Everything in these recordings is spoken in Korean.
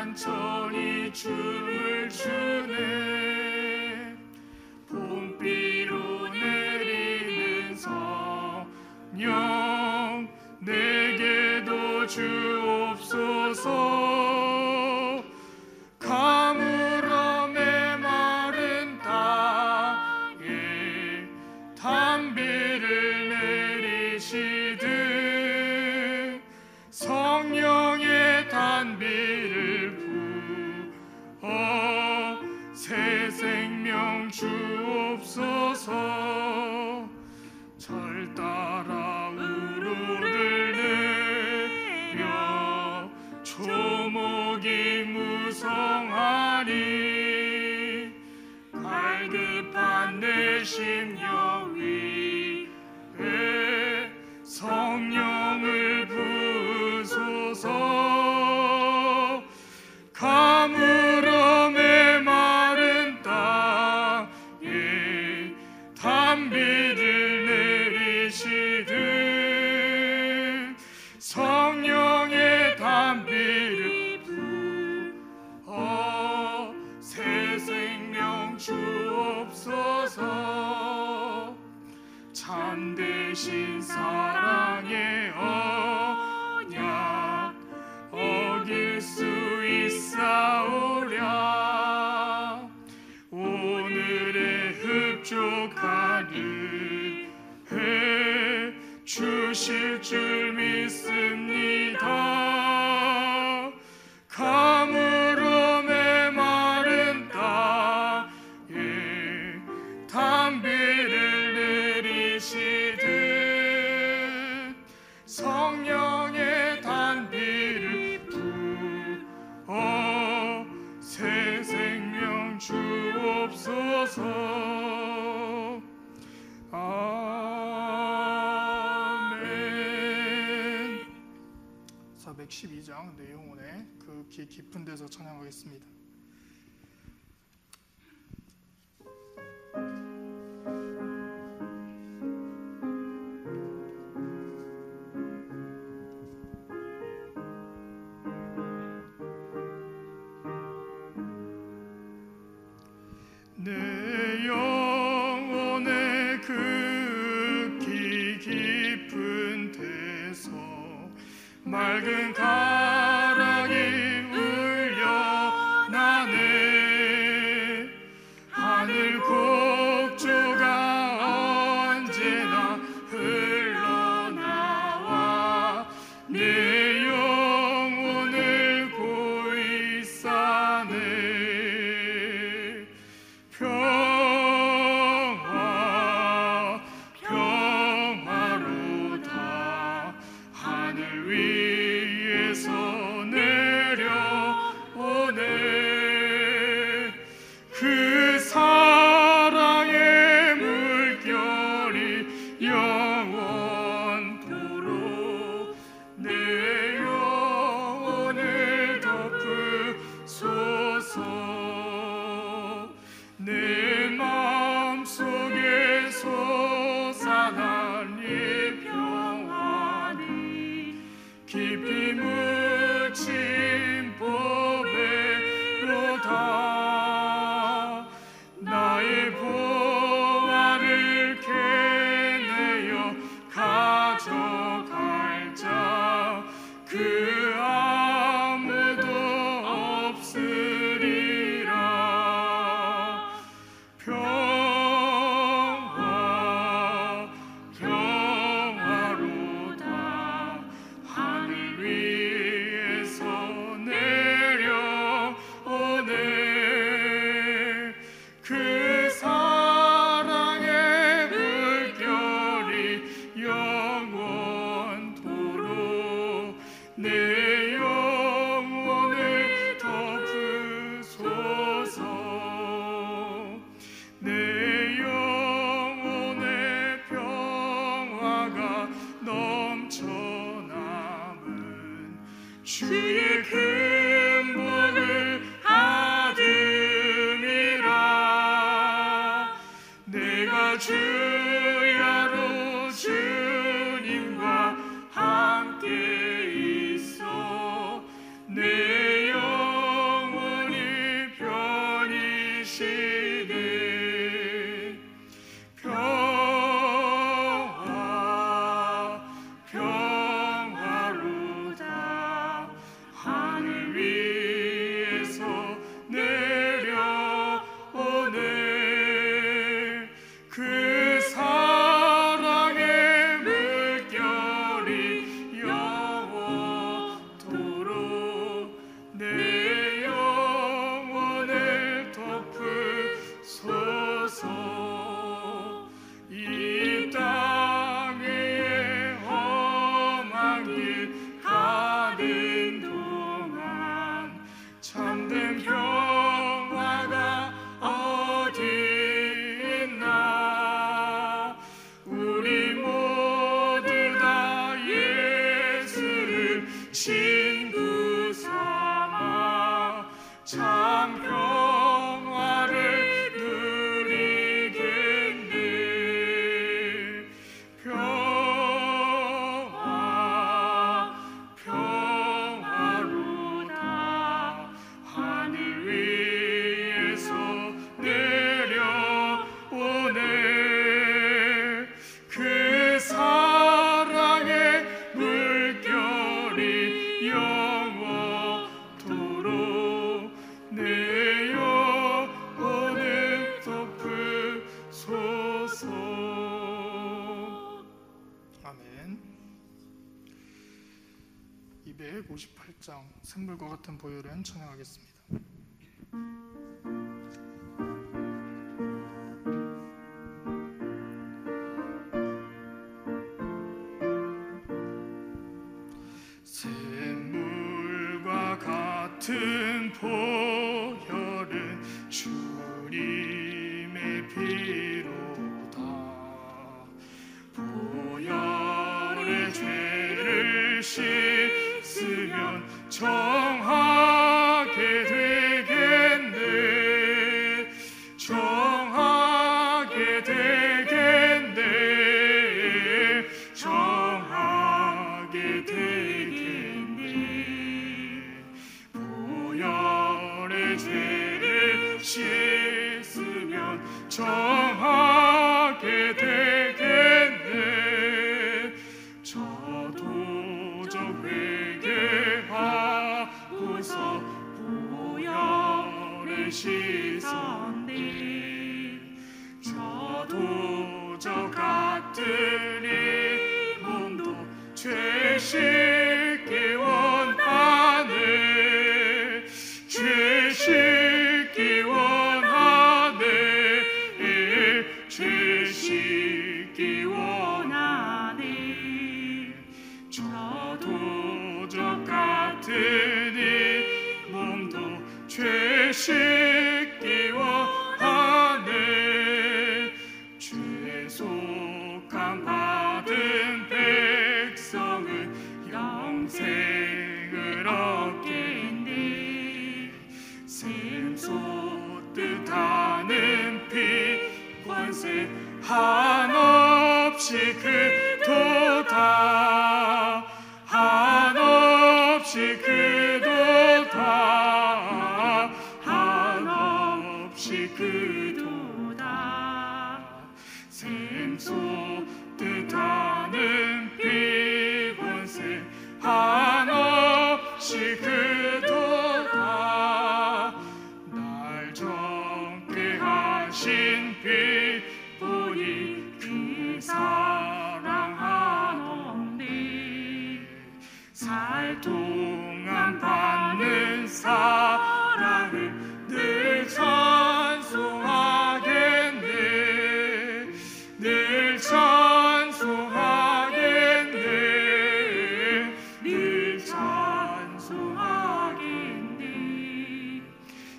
찬찬히 춤을 추네. 봄비로 내리는 성령 내게도 주옵소서. 가물어 메마른 땅에 단비를 내리시듯 성령의 단비를 부어 새 생명 주옵소서. 절 따라 우르를 내며 조목이 무성하니 갈급한 내 심령 위에 성령을 부으소서. 가물어 메마른 땅에 단비를 내리시듯 성령의 단비를 부어 새 생명 주옵소서. 참되신 사랑의 언약 어길 수 있사오랴. 오늘의 흡족한 은혜 주실 줄 믿습니다. 가물어 메마른 땅에 단비를 내리시듯 성령의 단비를 부어 새 생명 주옵소서. 아멘. 412장 내 영혼의 그 깊은 데서 찬양하겠습니다. 내 영혼의 극히 깊은 데서 맑은 가랑이 울려 나네. 하늘 곡조가 언제나 흘러나와 내 영혼을 고이 싸네. 평화 평화로다 하늘 위에서 내려오네. 그 사랑의 물결이 영원토록 내 영혼을 덮으소서. 내 마음속에 솟아난 이 평안이 깊이 묻힌 법의 참 평화를 누리겠네. 평화로다. 하늘 위에서 내려오네. 그 사랑의 물결이 영원토록 내 영혼을 덮으소서. 아멘. 258장 샘물과 같은 보혈은 찬양하겠습니다. 샘물과 같은 보혈은 주님의 피로다. 보혈의 죄를 씻으면 정하게 되겠네. 정하게 되겠네. 정하게 되겠네. 보혈의 죄를 씻으면 정하게 되겠네. 저도적 회개하고서 보혈을 씻었네. 저도적 같으니 몸도 죄 씻기 원하네. 죄 씻기 원하네. 죄 씻기 원하네. 저도적 같으니 몸도 죄 씻기 원하네. 죄속함 받은 백성은 영생을 얻겠네. 샘솟듯 하는 피 권세 한없이 크도다. 한없이 크도다. 한없이 크도다. 샘솟듯 하는 피 권세 한없이 크도다. 날 정케 하신 피 보니 그 사랑 한없네. 살 동안 받는 사랑을 늘 찬송하겠네. 늘 찬송하겠네. 늘 찬송하겠네.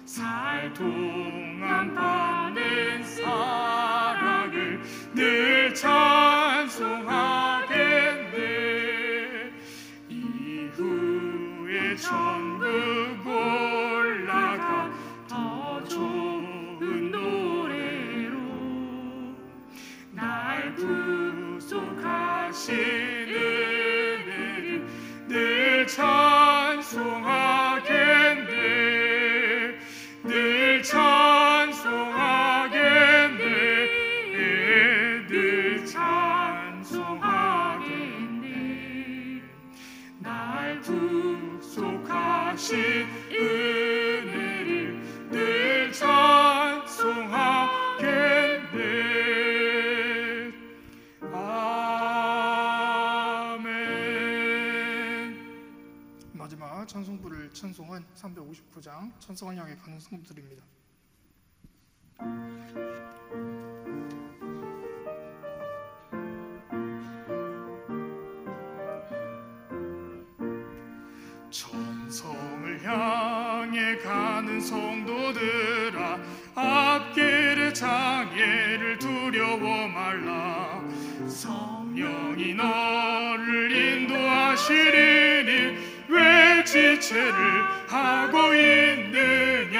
살 동안 받는 사랑을 늘 찬송하겠네. 이후에 천국 올라가 더 좋은 노래로 날 구속하신 은혜를 늘 찬송하겠네. 늘 찬송하겠네. 늘 찬송하겠네. 날 구속하신 은혜를 늘 찬송하겠네. 아멘. 마지막 찬송부를 찬송한 359장 찬송을 향해 가는 성도들입니다. 천성을 향해 가는 성도들아, 앞길의 장애를 두려워 말라. 성령이 너를 인도하시리니 왜 지체를 하고 있느냐.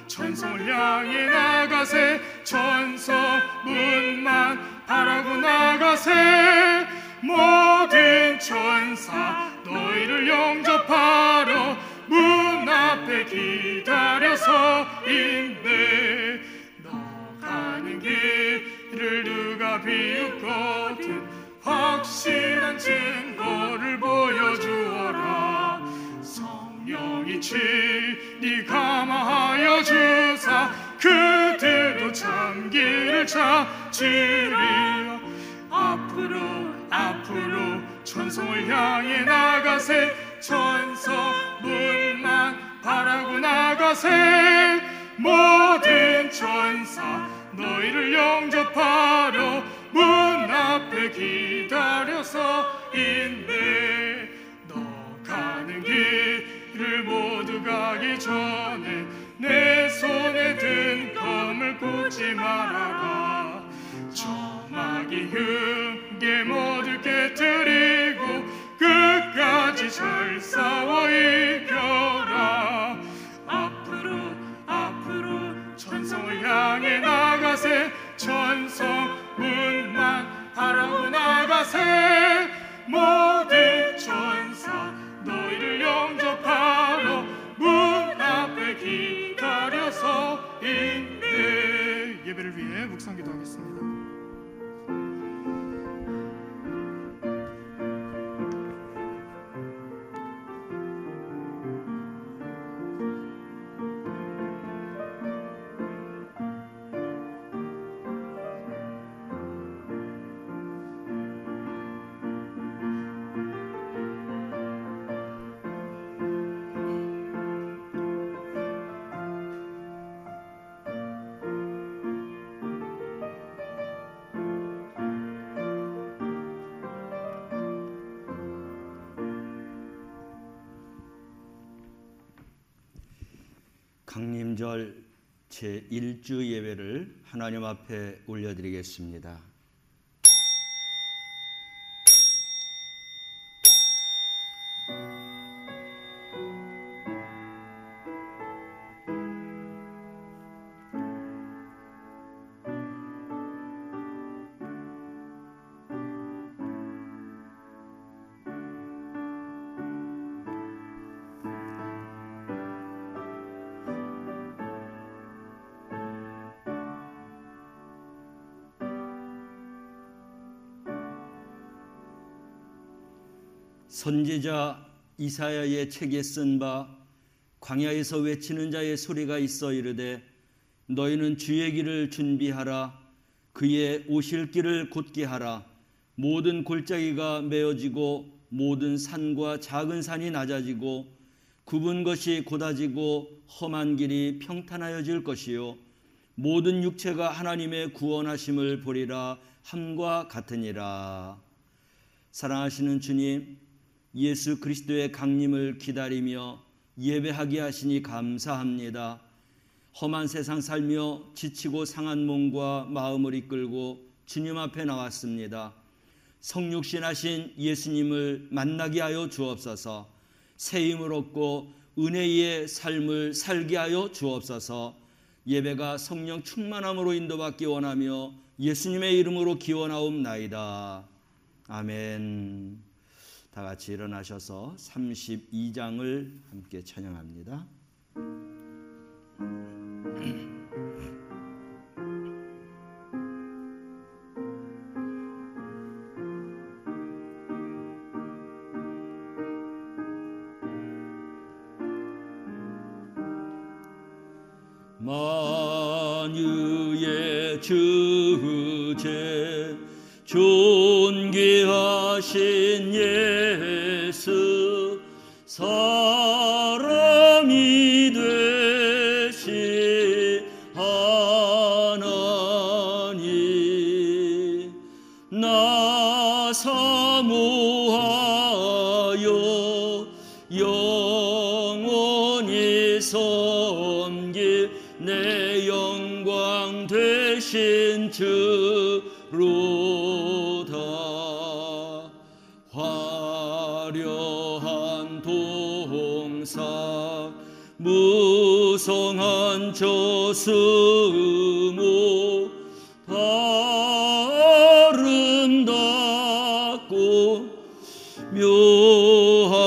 천성을 향해 나가세. 천성문만 바라고 나가세. 모든 천사 너희를 영접하러 문 앞에 기다려서 있네. 너 가는 길을 누가 비웃거든 확실한 증거를 보여주어라. 성령이 친히 감화하여 주사 그들도 참 길을 찾으리라. 앞으로 천성을 향해 나가세. 천성문만 바라고 나가세. 모든 천사 너희를 영접하러 문 앞에 기다려서 있네. 너 가는 길을 모두 가기 전에 내 손에 든 검을 꽂지 말아라. 저마귀 흉계 모두 깨뜨리고 끝까지 잘 싸워 이겨라. 앞으로 천성을 향해 나가세. 천성문만 바라고 나가세. 모든 천사 너희를 영접하러 문 앞에 기다려서 있네. 예배를 위해 묵상 기도하겠습니다. 강림절 제1주 예배를 하나님 앞에 올려드리겠습니다. 선지자 이사야의 책에 쓴 바 광야에서 외치는 자의 소리가 있어 이르되 너희는 주의 길을 준비하라. 그의 오실 길을 곧게 하라. 모든 골짜기가 메어지고 모든 산과 작은 산이 낮아지고 굽은 것이 곧아지고 험한 길이 평탄하여질 것이요 모든 육체가 하나님의 구원하심을 보리라 함과 같으니라. 사랑하시는 주님, 예수 그리스도의 강림을 기다리며 예배하게 하시니 감사합니다. 험한 세상 살며 지치고 상한 몸과 마음을 이끌고 주님 앞에 나왔습니다. 성육신하신 예수님을 만나게 하여 주옵소서. 새 힘을 얻고 은혜의 삶을 살게 하여 주옵소서. 예배가 성령 충만함으로 인도받기 원하며 예수님의 이름으로 기원하옵나이다. 아멘. 다 같이 일어나셔서 32장을 함께 찬양합니다. 만유의 주제 존귀하신 예수 사람이 되신 하나님 나 사모하여 영원히 섬길 내 영광 되신 주로다. 화려한 동상 무성한 저승모 아름답고 묘하나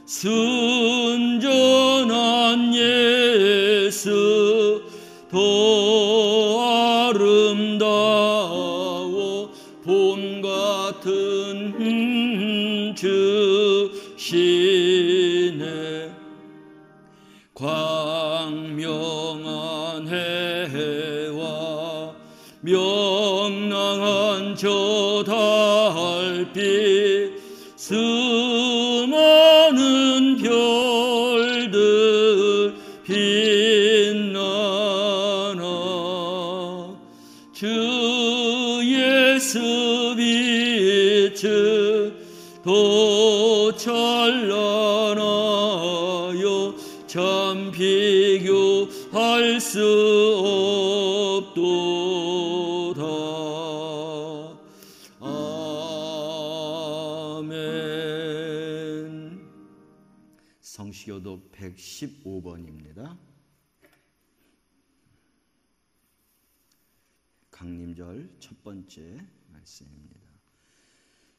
순전한 예수 더 아름다워 봄 같은 주시네 광명한 해와 명랑한 저 달빛 수많은 별들 빛나나 주 예수 빛은 더 찬란하여 참 비교할 수 없도다. 아멘. 성시교독 115번입니다. 강림절 첫 번째 말씀입니다.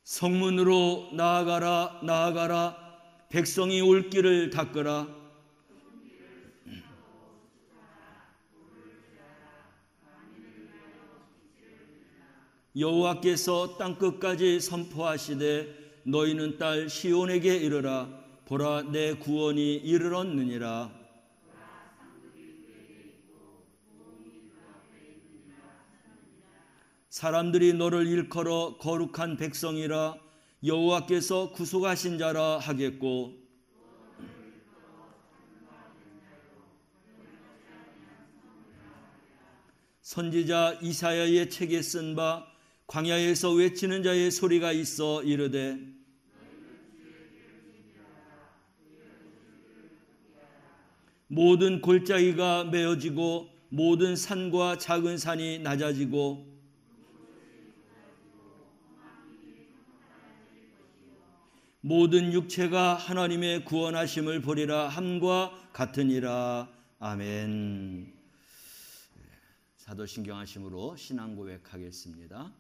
성문으로 나아가라 나아가라 백성이 올 길을 닦으라. 여호와께서 땅끝까지 선포하시되 너희는 딸 시온에게 이르라. 보라 내 구원이 이르렀느니라. 사람들이 너를 일컬어 거룩한 백성이라 여호와께서 구속하신 자라 하겠고 선지자 이사야의 책에 쓴 바 광야에서 외치는 자의 소리가 있어 이르되 모든 골짜기가 메어지고 모든 산과 작은 산이 낮아지고 모든 육체가 하나님의 구원하심을 보리라 함과 같으니라. 아멘. 사도신경하심으로 신앙 고백하겠습니다.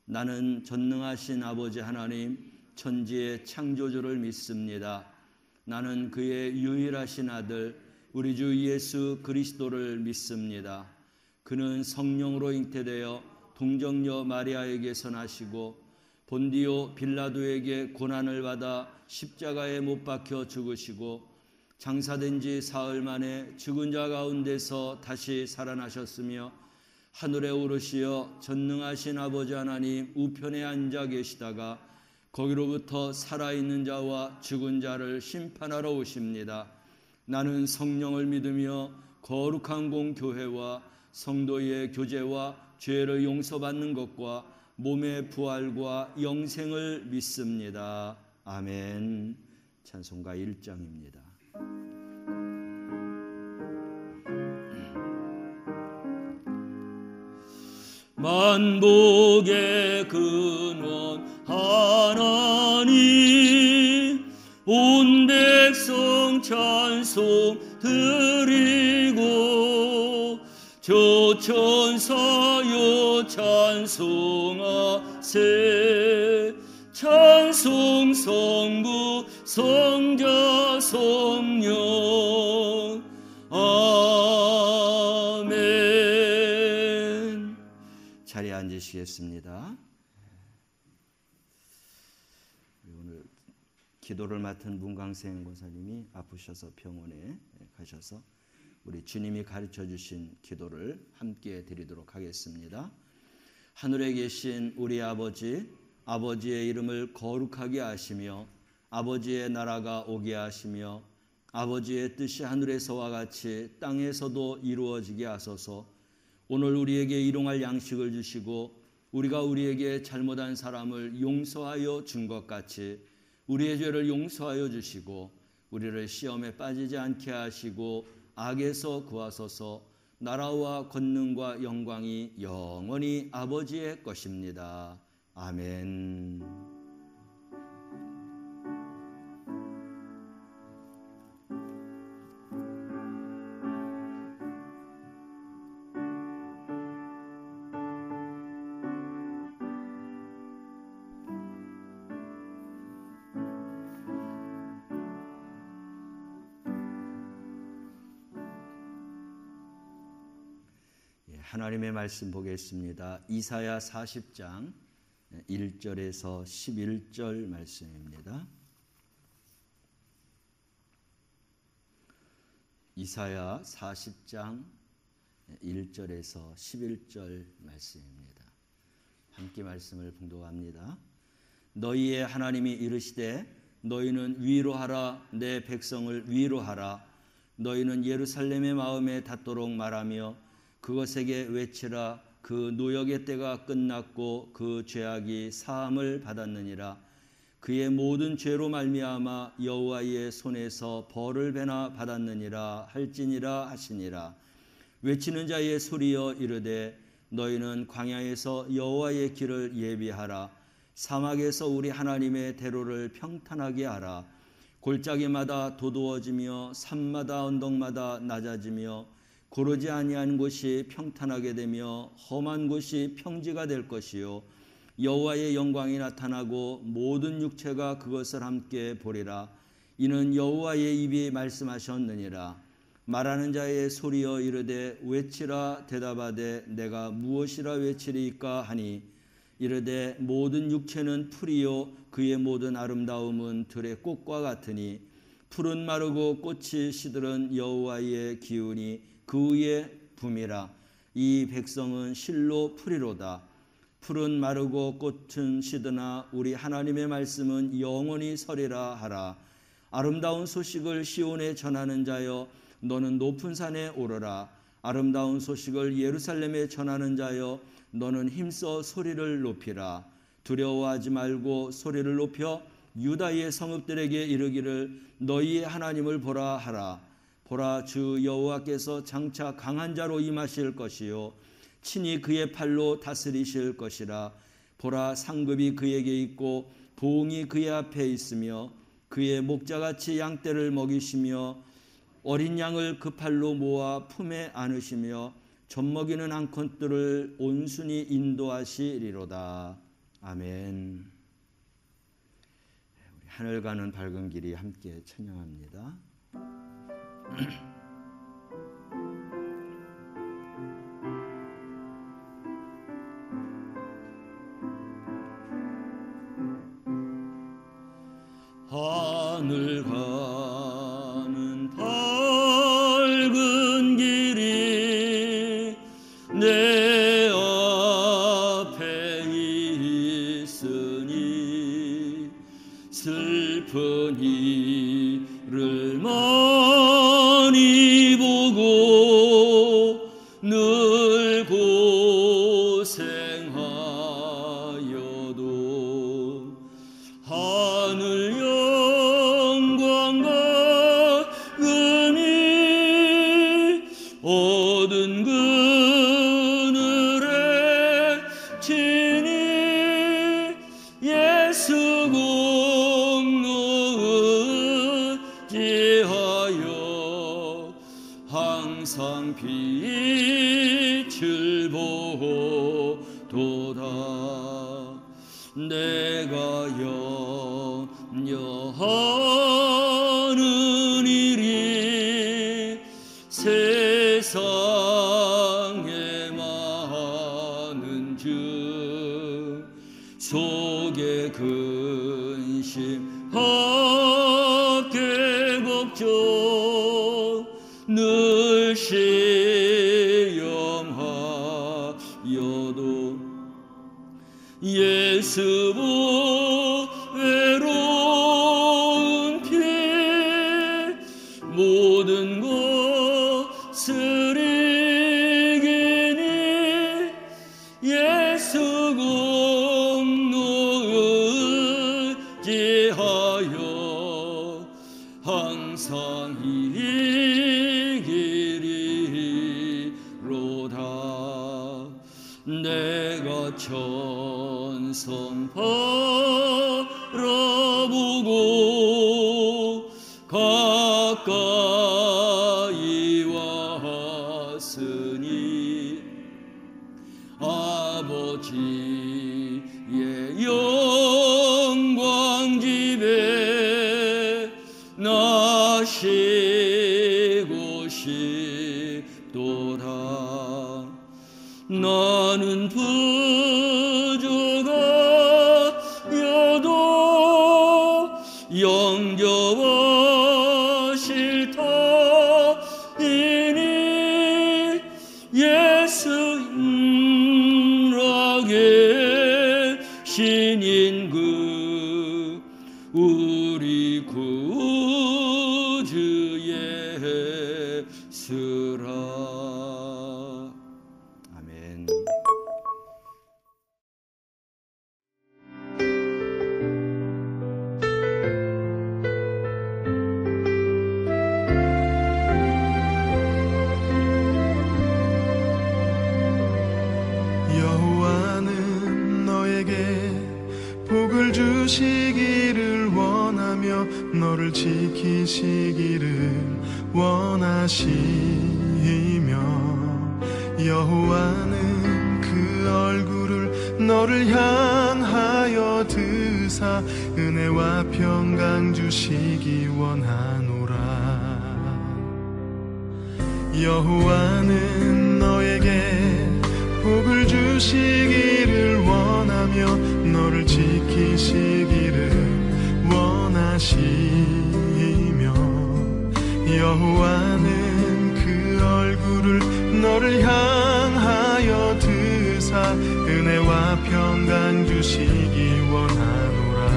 나는 전능하신 아버지 하나님 천지의 창조주를 믿습니다. 나는 그의 유일하신 아들 우리 주 예수 그리스도를 믿습니다. 그는 성령으로 잉태되어 동정녀 마리아에게서 나시고 본디오 빌라도에게 고난을 받아 십자가에 못 박혀 죽으시고 장사된 지 사흘 만에 죽은 자 가운데서 다시 살아나셨으며 하늘에 오르시어 전능하신 아버지 하나님 우편에 앉아 계시다가 거기로부터 살아있는 자와 죽은 자를 심판하러 오십니다. 나는 성령을 믿으며 거룩한 공교회와 성도의 교제와 죄를 용서받는 것과 몸의 부활과 영생을 믿습니다. 아멘. 찬송가 1장입니다. 만복의 근원 하나님 온 백성 찬송 드리고 조천사여 찬송하세 찬송 성부 성자 성령 아멘. 자리에 앉으시겠습니다. 오늘 기도를 맡은 문광생 권사님이 아프셔서 병원에 가셔서 우리 주님이 가르쳐 주신 기도를 함께 드리도록 하겠습니다. 하늘에 계신 우리 아버지, 아버지의 이름을 거룩하게 하시며 아버지의 나라가 오게 하시며 아버지의 뜻이 하늘에서와 같이 땅에서도 이루어지게 하소서. 오늘 우리에게 일용할 양식을 주시고 우리가 우리에게 잘못한 사람을 용서하여 준 것 같이 우리의 죄를 용서하여 주시고 우리를 시험에 빠지지 않게 하시고 악에서 구하소서. 나라와 권능과 영광이 영원히 아버지의 것입니다. 아멘. 하나님의 말씀 보겠습니다. 이사야 40장 1절에서 11절 말씀입니다. 이사야 40장 1절에서 11절 말씀입니다. 함께 말씀을 봉독합니다. 너희의 하나님이 이르시되 너희는 위로하라, 내 백성을 위로하라. 너희는 예루살렘의 마음에 닿도록 말하며 그것에게 외치라. 그 노역의 때가 끝났고 그 죄악이 사함을 받았느니라. 그의 모든 죄로 말미암아 여호와의 손에서 벌을 배나 받았느니라 할지니라 하시니라. 외치는 자의 소리여 이르되 너희는 광야에서 여호와의 길을 예비하라. 사막에서 우리 하나님의 대로를 평탄하게 하라. 골짜기마다 도두어지며 산마다 언덕마다 낮아지며 고르지 아니한 곳이 평탄하게 되며 험한 곳이 평지가 될 것이요 여호와의 영광이 나타나고 모든 육체가 그것을 함께 보리라. 이는 여호와의 입이 말씀하셨느니라. 말하는 자의 소리여 이르되 외치라. 대답하되 내가 무엇이라 외치리이까 하니 이르되 모든 육체는 풀이요 그의 모든 아름다움은 들의 꽃과 같으니 풀은 마르고 꽃이 시들은 여호와의 기운이 그 위에 붐이라. 이 백성은 실로 풀이로다. 풀은 마르고 꽃은 시드나 우리 하나님의 말씀은 영원히 서리라 하라. 아름다운 소식을 시온에 전하는 자여 너는 높은 산에 오르라. 아름다운 소식을 예루살렘에 전하는 자여 너는 힘써 소리를 높이라. 두려워하지 말고 소리를 높여 유다의 성읍들에게 이르기를 너희의 하나님을 보라 하라. 보라, 주 여호와께서 장차 강한 자로 임하실 것이요 친히 그의 팔로 다스리실 것이라. 보라, 상급이 그에게 있고 보응이 그의 앞에 있으며 그의 목자같이 양떼를 먹이시며 어린 양을 그 팔로 모아 품에 안으시며 젖먹이는 앙컷들을 온순히 인도하시리로다. 아멘. 우리 하늘 가는 밝은 길이 함께 찬양합니다. 하늘 가는 밝은 길이 내 앞에 있으니 슬픈 이를 많이 보고 늘 고생하여도 하늘 영광과 은혜 얻은 그늘에 친히 예수 공로 의지하여 항상 빛을 보도다. 내가 염려하는 일이 세상에 많은즉 속에 근심하게 걱정 늘 시험하여도 예수 외로운 피 모든 것을 이기니 예수 공로 의지하여 항상 이기리로다. 내가 천성 바라보고 가까이 왔으니 아버지의 영광 집에 나시고 싶도다. 영접하실 터이니 예수님락에 신인그 우리 구주 예수라. 아멘. 여호와는 너에게 복을 주시기를 원하며 너를 지키시기를 원하시며 여호와는 그 얼굴을 너를 향하여 드사 은혜와 평강 주시기 원하노라. 여호와는 너에게 복을 주시기를 원하며 너를 지키시기를 원하시며 여호와는 그 얼굴을 너를 향하여 드사 은혜와 평강 주시기 원하노라.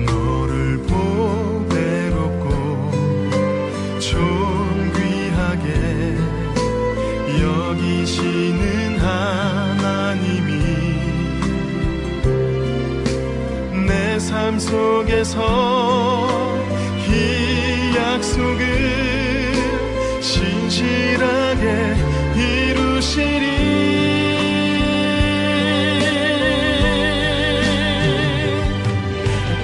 너를 보배롭고 존귀하게 여기시는 하나님이 내 삶 속에서 이 약속을 신실하게 이루시리.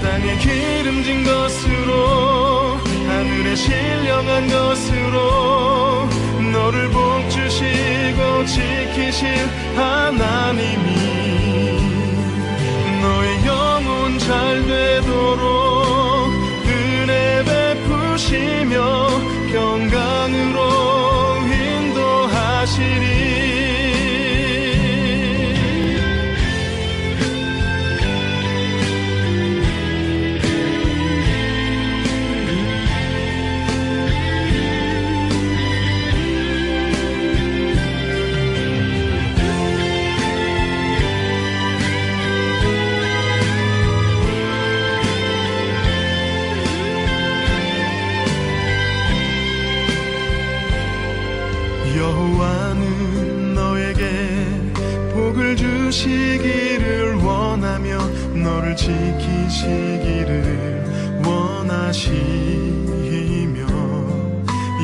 땅에 기름진 것으로 하늘에 신령한 것으로 너를 복주시고 지키실 하나님이 너의 영혼 잘 되도록 은혜 베푸시며 평강으로 인도하시리. 여호와는 너에게 복을 주시기를 원하며 너를 지키시기를 원하시며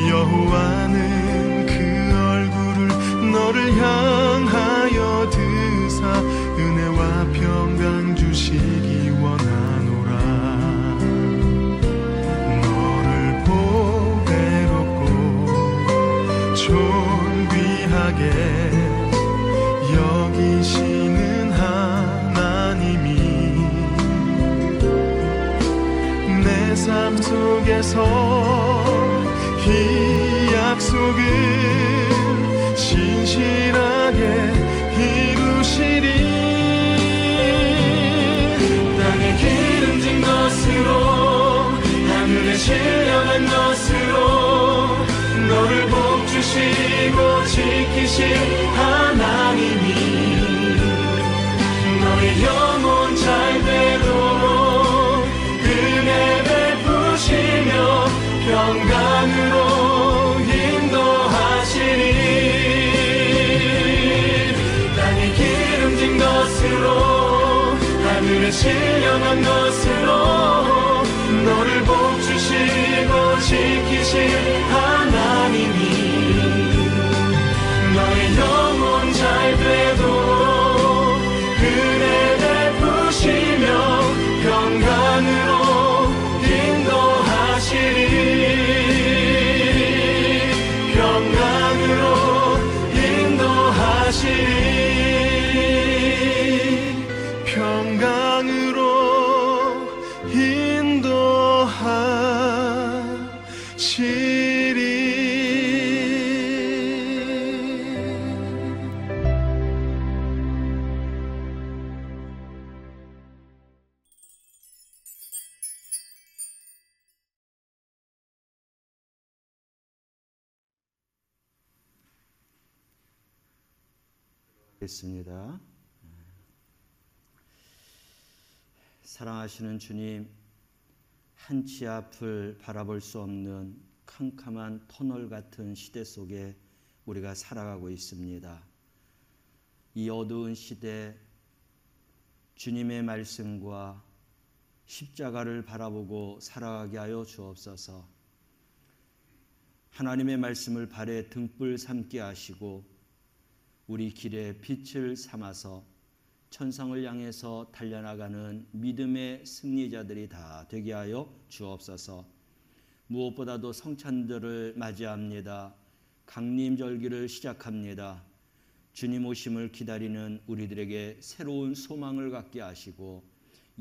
여호와는 그 얼굴을 너를 향하여 드사 은혜와 평강 주시기 원하노라. 너를 보배롭고 존귀하게 여기시는 하나님이 내 삶 속에서 이 약속을 신실하게 이루시리. 땅에 기름진 것으로 하늘에 신령한 것으로 너를 복주시고 지키실 하나님이 너의 영혼 잘 되도록 은혜 베푸시며 평강으로 인도하시리. 땅에 기름진 것으로 하늘에 신령한 것으로 너를 복주시고 지키실 하나님이 너의 영혼 잘 되도록 은혜 베푸시며 평강으로 인도하시리. 평강으로 인도하시리. 평강으로 인도하시리. 하겠습니다. 사랑하시는 주님, 한치 앞을 바라볼 수 없는 캄캄한 터널 같은 시대 속에 우리가 살아가고 있습니다. 이 어두운 시대, 주님의 말씀과 십자가를 바라보고 살아가게 하여 주옵소서. 하나님의 말씀을 발에 등불 삼게 하시고 우리 길에 빛을 삼아서 천상을 향해서 달려나가는 믿음의 승리자들이 다 되게 하여 주옵소서. 무엇보다도 성찬절을 맞이합니다. 강림절기를 시작합니다. 주님 오심을 기다리는 우리들에게 새로운 소망을 갖게 하시고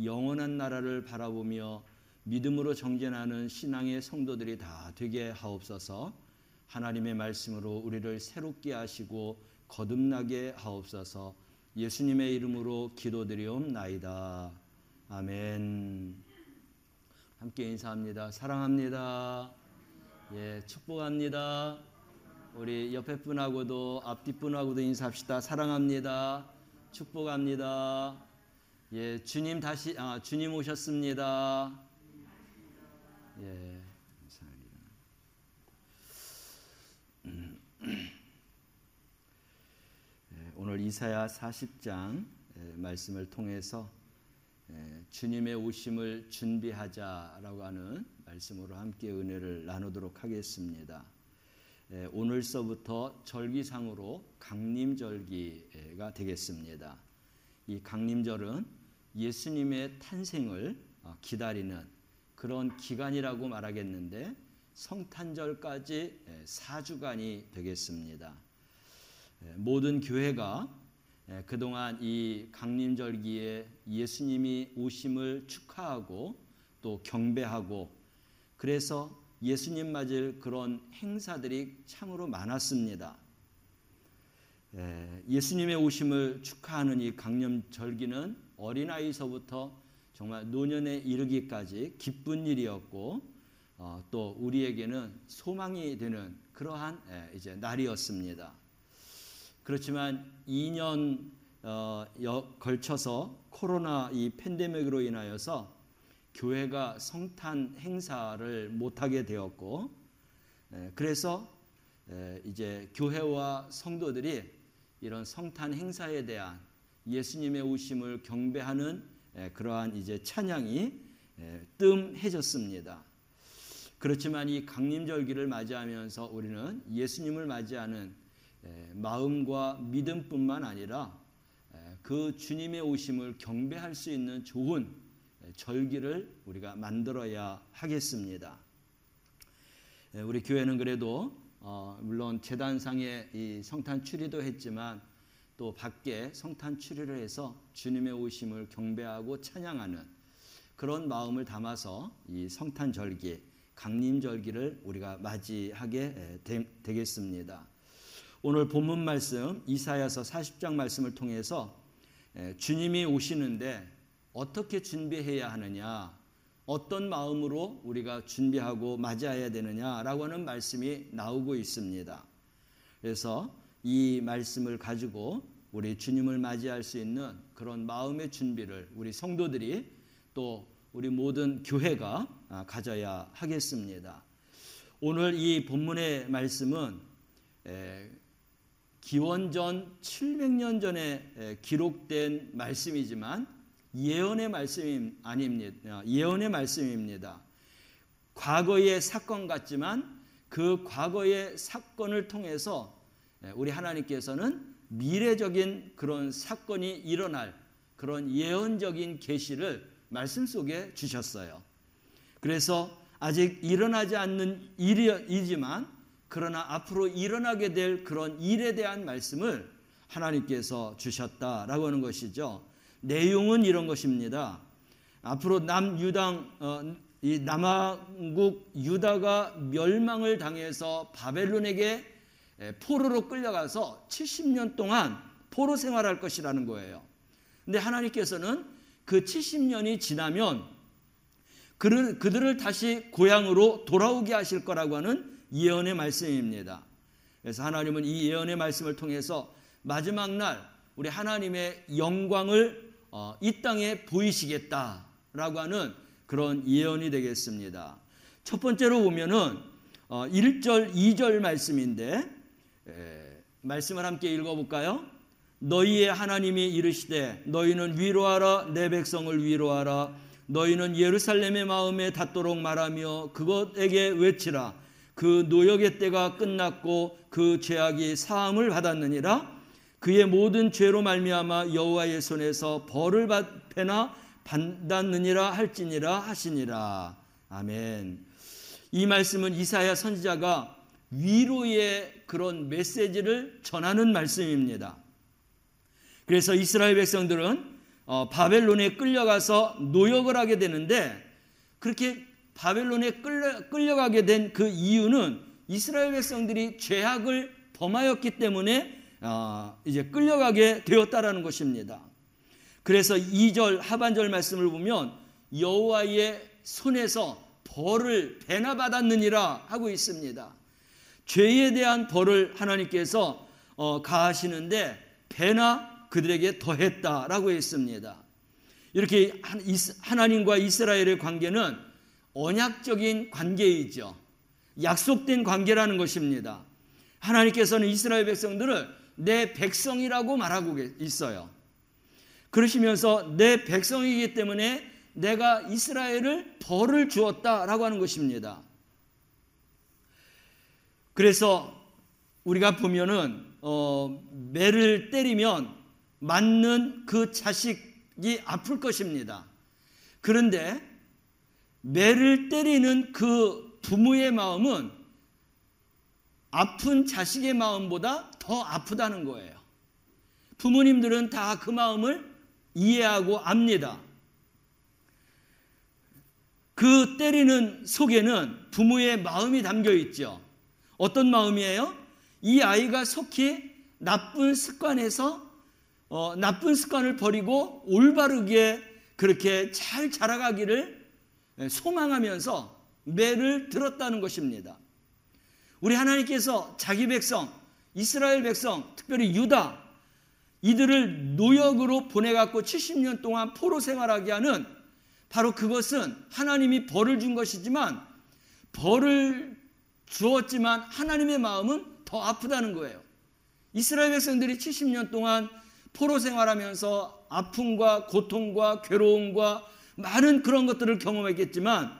영원한 나라를 바라보며 믿음으로 정진하는 신앙의 성도들이 다 되게 하옵소서. 하나님의 말씀으로 우리를 새롭게 하시고 거듭나게 하옵소서. 예수님의 이름으로 기도드리옵나이다. 아멘. 함께 인사합니다. 사랑합니다. 예, 축복합니다. 우리 옆에 분하고도 앞뒤 분하고도 인사합시다. 사랑합니다. 축복합니다. 예, 주님 오셨습니다. 예, 감사합니다. 오늘 이사야 40장 말씀을 통해서 주님의 오심을 준비하자라고 하는 말씀으로 함께 은혜를 나누도록 하겠습니다. 오늘서부터 절기상으로 강림절기가 되겠습니다. 이 강림절은 예수님의 탄생을 기다리는 그런 기간이라고 말하겠는데 성탄절까지 4주간이 되겠습니다. 모든 교회가 그동안 이 강림절기에 예수님이 오심을 축하하고 또 경배하고 그래서 예수님 맞을 그런 행사들이 참으로 많았습니다. 예수님의 오심을 축하하는 이 강림절기는 어린아이서부터 정말 노년에 이르기까지 기쁜 일이었고 또 우리에게는 소망이 되는 그러한 이제 날이었습니다. 그렇지만 2년 걸쳐서 코로나 이 팬데믹으로 인하여서 교회가 성탄 행사를 못하게 되었고 그래서 이제 교회와 성도들이 이런 성탄 행사에 대한 예수님의 오심을 경배하는 그러한 이제 찬양이 뜸해졌습니다. 그렇지만 이 강림절기를 맞이하면서 우리는 예수님을 맞이하는 마음과 믿음뿐만 아니라 그 주님의 오심을 경배할 수 있는 좋은 절기를 우리가 만들어야 하겠습니다. 우리 교회는 그래도 물론 제단상에 이 성탄 추리도 했지만 또 밖에 성탄 추리를 해서 주님의 오심을 경배하고 찬양하는 그런 마음을 담아서 이 성탄절기, 강림절기를 우리가 맞이하게 되겠습니다. 오늘 본문 말씀 이사야서 40장 말씀을 통해서 주님이 오시는데 어떻게 준비해야 하느냐, 어떤 마음으로 우리가 준비하고 맞이해야 되느냐라고 하는 말씀이 나오고 있습니다. 그래서 이 말씀을 가지고 우리 주님을 맞이할 수 있는 그런 마음의 준비를 우리 성도들이 또 우리 모든 교회가 가져야 하겠습니다. 오늘 이 본문의 말씀은 기원전 700년 전에 기록된 말씀이지만 예언의 말씀입니다. 과거의 사건 같지만 그 과거의 사건을 통해서 우리 하나님께서는 미래적인 그런 사건이 일어날 그런 예언적인 계시를 말씀 속에 주셨어요. 그래서 아직 일어나지 않는 일이지만 그러나 앞으로 일어나게 될 그런 일에 대한 말씀을 하나님께서 주셨다라고 하는 것이죠. 내용은 이런 것입니다. 앞으로 이 남왕국 유다가 멸망을 당해서 바벨론에게 포로로 끌려가서 70년 동안 포로 생활할 것이라는 거예요. 근데 하나님께서는 그 70년이 지나면 그들을 다시 고향으로 돌아오게 하실 거라고 하는 예언의 말씀입니다. 그래서 하나님은 이 예언의 말씀을 통해서 마지막 날 우리 하나님의 영광을 이 땅에 보이시겠다라고 하는 그런 예언이 되겠습니다. 첫 번째로 보면은 1절, 2절 말씀인데 말씀을 함께 읽어볼까요? 너희의 하나님이 이르시되 너희는 위로하라 내 백성을 위로하라 너희는 예루살렘의 마음에 닿도록 말하며 그것에게 외치라 그 노역의 때가 끝났고 그 죄악이 사함을 받았느니라 그의 모든 죄로 말미암아 여호와의 손에서 벌을 받거나 받았느니라 할지니라 하시니라. 아멘. 이 말씀은 이사야 선지자가 위로의 그런 메시지를 전하는 말씀입니다. 그래서 이스라엘 백성들은 바벨론에 끌려가서 노역을 하게 되는데 그렇게 바벨론에 끌려가게 된 그 이유는 이스라엘 백성들이 죄악을 범하였기 때문에 이제 끌려가게 되었다라는 것입니다. 그래서 2절 하반절 말씀을 보면 여호와의 손에서 벌을 배나 받았느니라 하고 있습니다. 죄에 대한 벌을 하나님께서 가하시는데 배나 그들에게 더했다라고 했습니다. 이렇게 하나님과 이스라엘의 관계는 언약적인 관계이죠. 약속된 관계라는 것입니다. 하나님께서는 이스라엘 백성들을 내 백성이라고 말하고 있어요. 그러시면서 내 백성이기 때문에 내가 이스라엘을 벌을 주었다라고 하는 것입니다. 그래서 우리가 보면은 매를 때리면 맞는 그 자식이 아플 것입니다. 그런데 매를 때리는 그 부모의 마음은 아픈 자식의 마음보다 더 아프다는 거예요. 부모님들은 다 그 마음을 이해하고 압니다. 그 때리는 속에는 부모의 마음이 담겨 있죠. 어떤 마음이에요? 이 아이가 속히 나쁜 습관에서 나쁜 습관을 버리고 올바르게 그렇게 잘 자라가기를 소망하면서 매를 들었다는 것입니다. 우리 하나님께서 자기 백성, 이스라엘 백성, 특별히 유다 이들을 노역으로 보내갖고 70년 동안 포로 생활하게 하는 바로 그것은 하나님이 벌을 준 것이지만 벌을 주었지만 하나님의 마음은 더 아프다는 거예요. 이스라엘 백성들이 70년 동안 포로 생활하면서 아픔과 고통과 괴로움과 많은 그런 것들을 경험했겠지만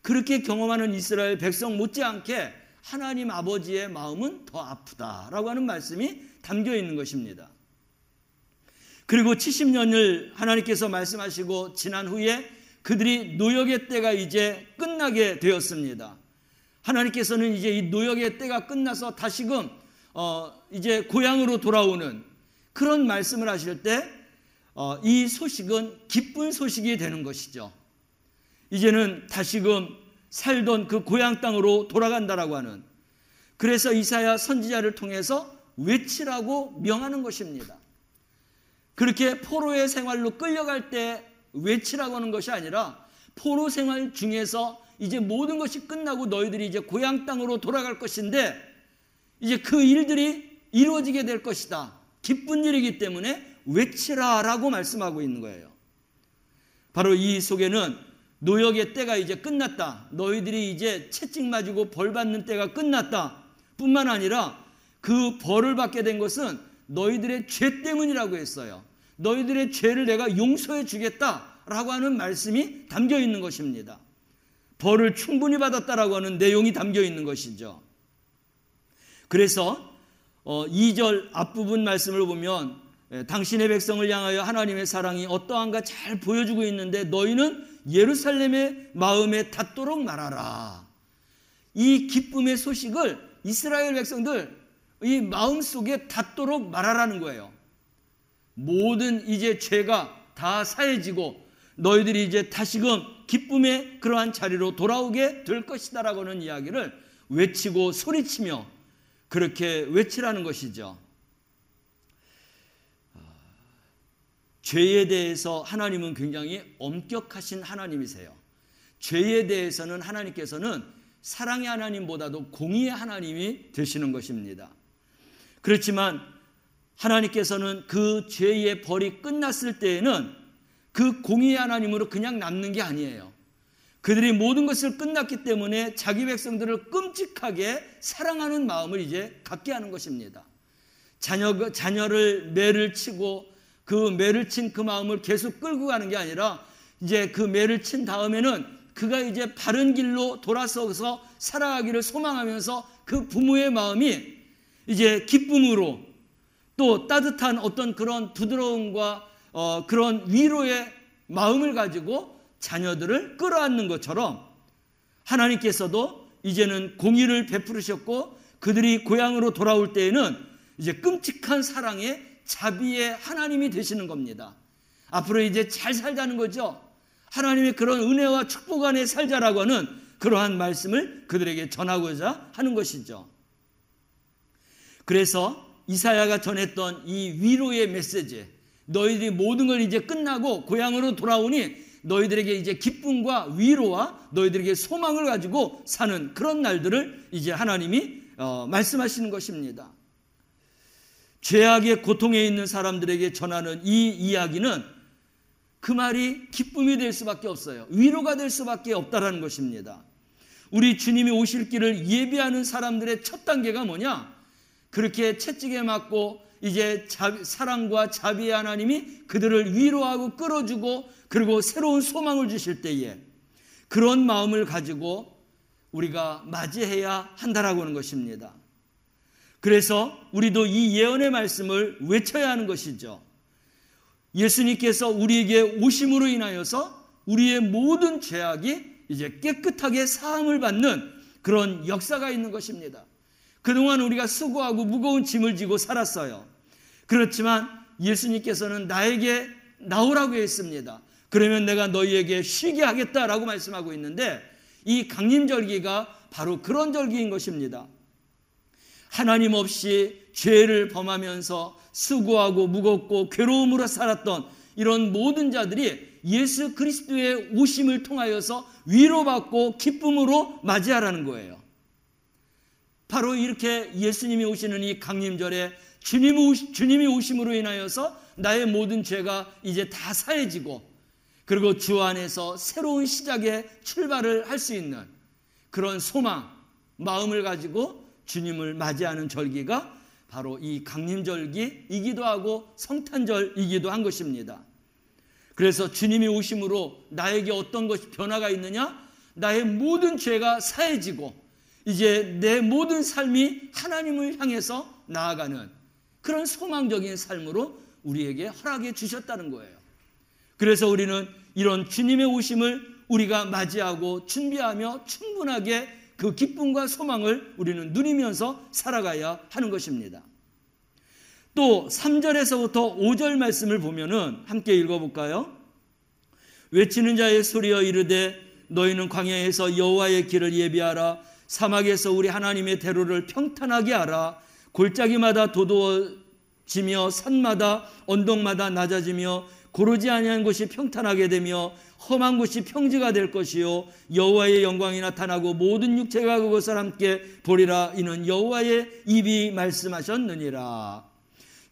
그렇게 경험하는 이스라엘 백성 못지않게 하나님 아버지의 마음은 더 아프다라고 하는 말씀이 담겨 있는 것입니다. 그리고 70년을 하나님께서 말씀하시고 지난 후에 그들이 노역의 때가 이제 끝나게 되었습니다. 하나님께서는 이제 이 노역의 때가 끝나서 다시금 이제 고향으로 돌아오는 그런 말씀을 하실 때 이 소식은 기쁜 소식이 되는 것이죠. 이제는 다시금 살던 그 고향 땅으로 돌아간다라고 하는, 그래서 이사야 선지자를 통해서 외치라고 명하는 것입니다. 그렇게 포로의 생활로 끌려갈 때 외치라고 하는 것이 아니라 포로 생활 중에서 이제 모든 것이 끝나고 너희들이 이제 고향 땅으로 돌아갈 것인데 이제 그 일들이 이루어지게 될 것이다. 기쁜 일이기 때문에 외치라라고 말씀하고 있는 거예요. 바로 이 속에는 노역의 때가 이제 끝났다. 너희들이 이제 채찍 맞고 벌 받는 때가 끝났다. 뿐만 아니라 그 벌을 받게 된 것은 너희들의 죄 때문이라고 했어요. 너희들의 죄를 내가 용서해 주겠다라고 하는 말씀이 담겨 있는 것입니다. 벌을 충분히 받았다라고 하는 내용이 담겨 있는 것이죠. 그래서 2절 앞부분 말씀을 보면 당신의 백성을 향하여 하나님의 사랑이 어떠한가 잘 보여주고 있는데 너희는 예루살렘의 마음에 닿도록 말하라. 이 기쁨의 소식을 이스라엘 백성들 이 마음속에 닿도록 말하라는 거예요. 모든 이제 죄가 다 사해지고 너희들이 이제 다시금 기쁨의 그러한 자리로 돌아오게 될 것이다라고 하는 이야기를 외치고 소리치며 그렇게 외치라는 것이죠. 죄에 대해서 하나님은 굉장히 엄격하신 하나님이세요. 죄에 대해서는 하나님께서는 사랑의 하나님보다도 공의의 하나님이 되시는 것입니다. 그렇지만 하나님께서는 그 죄의 벌이 끝났을 때에는 그 공의의 하나님으로 그냥 남는 게 아니에요. 그들이 모든 것을 끝났기 때문에 자기 백성들을 끔찍하게 사랑하는 마음을 이제 갖게 하는 것입니다. 자녀를 매를 치고 그 매를 친 그 마음을 계속 끌고 가는 게 아니라 이제 그 매를 친 다음에는 그가 이제 바른 길로 돌아서서 살아가기를 소망하면서 그 부모의 마음이 이제 기쁨으로 또 따뜻한 어떤 그런 부드러움과 그런 위로의 마음을 가지고 자녀들을 끌어안는 것처럼 하나님께서도 이제는 공의를 베푸르셨고 그들이 고향으로 돌아올 때에는 이제 끔찍한 사랑의 자비의 하나님이 되시는 겁니다. 앞으로 이제 잘 살자는 거죠. 하나님의 그런 은혜와 축복 안에 살자라고 하는 그러한 말씀을 그들에게 전하고자 하는 것이죠. 그래서 이사야가 전했던 이 위로의 메시지, 너희들이 모든 걸 이제 끝나고 고향으로 돌아오니 너희들에게 이제 기쁨과 위로와 너희들에게 소망을 가지고 사는 그런 날들을 이제 하나님이 말씀하시는 것입니다. 죄악의 고통에 있는 사람들에게 전하는 이 이야기는 그 말이 기쁨이 될 수밖에 없어요. 위로가 될 수밖에 없다라는 것입니다. 우리 주님이 오실 길을 예비하는 사람들의 첫 단계가 뭐냐? 그렇게 채찍에 맞고 이제 사랑과 자비의 하나님이 그들을 위로하고 끌어주고 그리고 새로운 소망을 주실 때에 그런 마음을 가지고 우리가 맞이해야 한다라고 하는 것입니다. 그래서 우리도 이 예언의 말씀을 외쳐야 하는 것이죠. 예수님께서 우리에게 오심으로 인하여서 우리의 모든 죄악이 이제 깨끗하게 사함을 받는 그런 역사가 있는 것입니다. 그동안 우리가 수고하고 무거운 짐을 지고 살았어요. 그렇지만 예수님께서는 나에게 나오라고 했습니다. 그러면 내가 너희에게 쉬게 하겠다라고 말씀하고 있는데 이 강림절기가 바로 그런 절기인 것입니다. 하나님 없이 죄를 범하면서 수고하고 무겁고 괴로움으로 살았던 이런 모든 자들이 예수 그리스도의 오심을 통하여서 위로받고 기쁨으로 맞이하라는 거예요. 바로 이렇게 예수님이 오시는 이 강림절에 주님이 오심으로 인하여서 나의 모든 죄가 이제 다 사해지고 그리고 주 안에서 새로운 시작의 출발을 할 수 있는 그런 소망, 마음을 가지고 주님을 맞이하는 절기가 바로 이 강림절기이기도 하고 성탄절이기도 한 것입니다. 그래서 주님이 오심으로 나에게 어떤 것이 변화가 있느냐? 나의 모든 죄가 사해지고 이제 내 모든 삶이 하나님을 향해서 나아가는 그런 소망적인 삶으로 우리에게 허락해 주셨다는 거예요. 그래서 우리는 이런 주님의 오심을 우리가 맞이하고 준비하며 충분하게 그 기쁨과 소망을 우리는 누리면서 살아가야 하는 것입니다. 또 3절에서부터 5절 말씀을 보면은 함께 읽어볼까요? 외치는 자의 소리여 이르되 너희는 광야에서 여호와의 길을 예비하라. 사막에서 우리 하나님의 대로를 평탄하게 하라. 골짜기마다 도도해지며 산마다 언덕마다 낮아지며 고르지 아니한 곳이 평탄하게 되며 험한 곳이 평지가 될 것이요 여호와의 영광이 나타나고 모든 육체가 그것을 함께 보리라. 이는 여호와의 입이 말씀하셨느니라.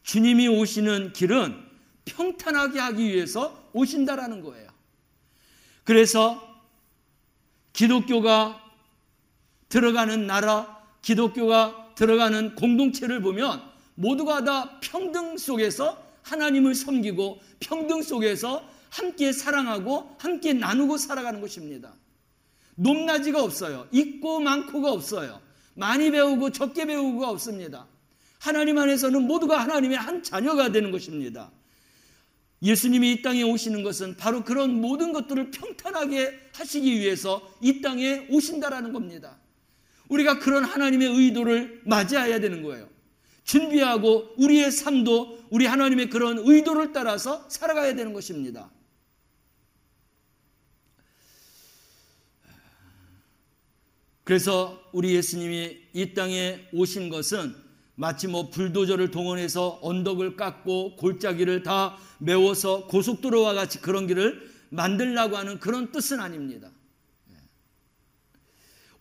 주님이 오시는 길은 평탄하게 하기 위해서 오신다라는 거예요. 그래서 기독교가 들어가는 나라, 기독교가 들어가는 공동체를 보면 모두가 다 평등 속에서 하나님을 섬기고 평등 속에서 함께 사랑하고 함께 나누고 살아가는 것입니다. 높낮이가 없어요. 있고 많고가 없어요. 많이 배우고 적게 배우고가 없습니다. 하나님 안에서는 모두가 하나님의 한 자녀가 되는 것입니다. 예수님이 이 땅에 오시는 것은 바로 그런 모든 것들을 평탄하게 하시기 위해서 이 땅에 오신다라는 겁니다. 우리가 그런 하나님의 의도를 맞이해야 되는 거예요. 준비하고 우리의 삶도 우리 하나님의 그런 의도를 따라서 살아가야 되는 것입니다. 그래서 우리 예수님이 이 땅에 오신 것은 마치 불도저를 동원해서 언덕을 깎고 골짜기를 다 메워서 고속도로와 같이 그런 길을 만들려고 하는 그런 뜻은 아닙니다.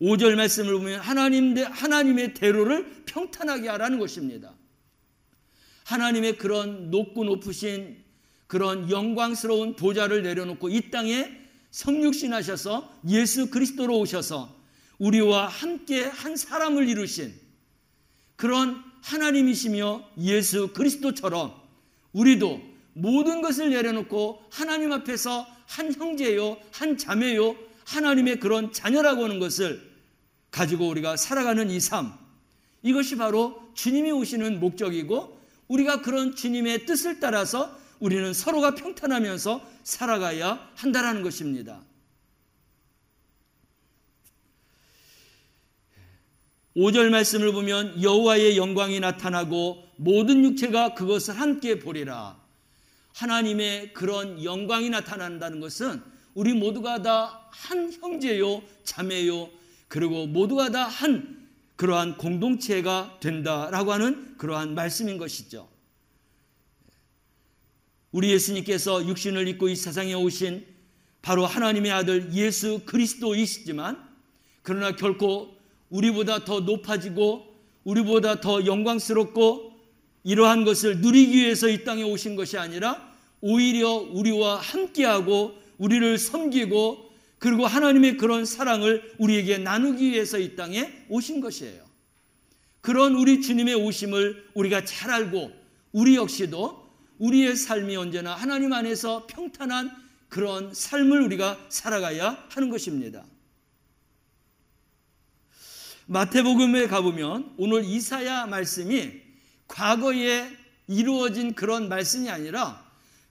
5절 말씀을 보면 하나님의 대로를 평탄하게 하라는 것입니다. 하나님의 그런 높고 높으신 그런 영광스러운 보좌를 내려놓고 이 땅에 성육신하셔서 예수 그리스도로 오셔서 우리와 함께 한 사람을 이루신 그런 하나님이시며 예수 그리스도처럼 우리도 모든 것을 내려놓고 하나님 앞에서 한 형제요, 한 자매요, 하나님의 그런 자녀라고 하는 것을 가지고 우리가 살아가는 이 삶, 이것이 바로 주님이 오시는 목적이고 우리가 그런 주님의 뜻을 따라서 우리는 서로가 평탄하면서 살아가야 한다는 것입니다. 5절 말씀을 보면 여호와의 영광이 나타나고 모든 육체가 그것을 함께 보리라. 하나님의 그런 영광이 나타난다는 것은 우리 모두가 다 한 형제요, 자매요, 그리고 모두가 다 한 그러한 공동체가 된다라고 하는 그러한 말씀인 것이죠. 우리 예수님께서 육신을 입고 이 세상에 오신 바로 하나님의 아들 예수 그리스도이시지만 그러나 결코 우리보다 더 높아지고 우리보다 더 영광스럽고 이러한 것을 누리기 위해서 이 땅에 오신 것이 아니라 오히려 우리와 함께하고 우리를 섬기고 그리고 하나님의 그런 사랑을 우리에게 나누기 위해서 이 땅에 오신 것이에요. 그런 우리 주님의 오심을 우리가 잘 알고 우리 역시도 우리의 삶이 언제나 하나님 안에서 평탄한 그런 삶을 우리가 살아가야 하는 것입니다. 마태복음에 가보면 오늘 이사야 말씀이 과거에 이루어진 그런 말씀이 아니라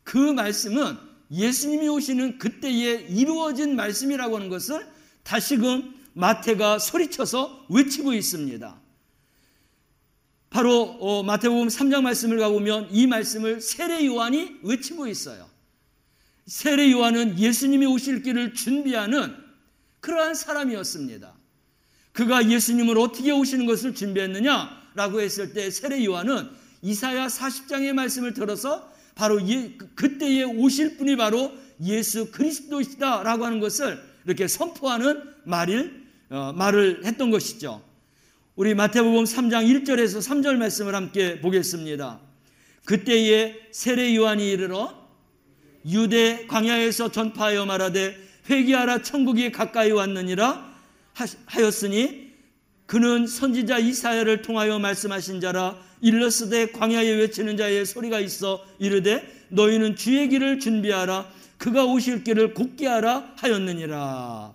그 말씀은 예수님이 오시는 그때에 이루어진 말씀이라고 하는 것을 다시금 마태가 소리쳐서 외치고 있습니다. 바로 마태복음 3장 말씀을 가보면 이 말씀을 세례 요한이 외치고 있어요. 세례 요한은 예수님이 오실 길을 준비하는 그러한 사람이었습니다. 그가 예수님을 어떻게 오시는 것을 준비했느냐라고 했을 때 세례 요한은 이사야 40장의 말씀을 들어서 바로 그때에 오실 분이 바로 예수 그리스도이시다라고 하는 것을 이렇게 선포하는 말을 했던 것이죠. 우리 마태복음 3장 1절에서 3절 말씀을 함께 보겠습니다. 그때에 세례 요한이 이르러 유대 광야에서 전파하여 말하되 회개하라 천국이 가까이 왔느니라 하였으니 그는 선지자 이사야를 통하여 말씀하신 자라. 일러스되 광야에 외치는 자의 소리가 있어 이르되 너희는 주의 길을 준비하라 그가 오실 길을 곧게 하라 하였느니라.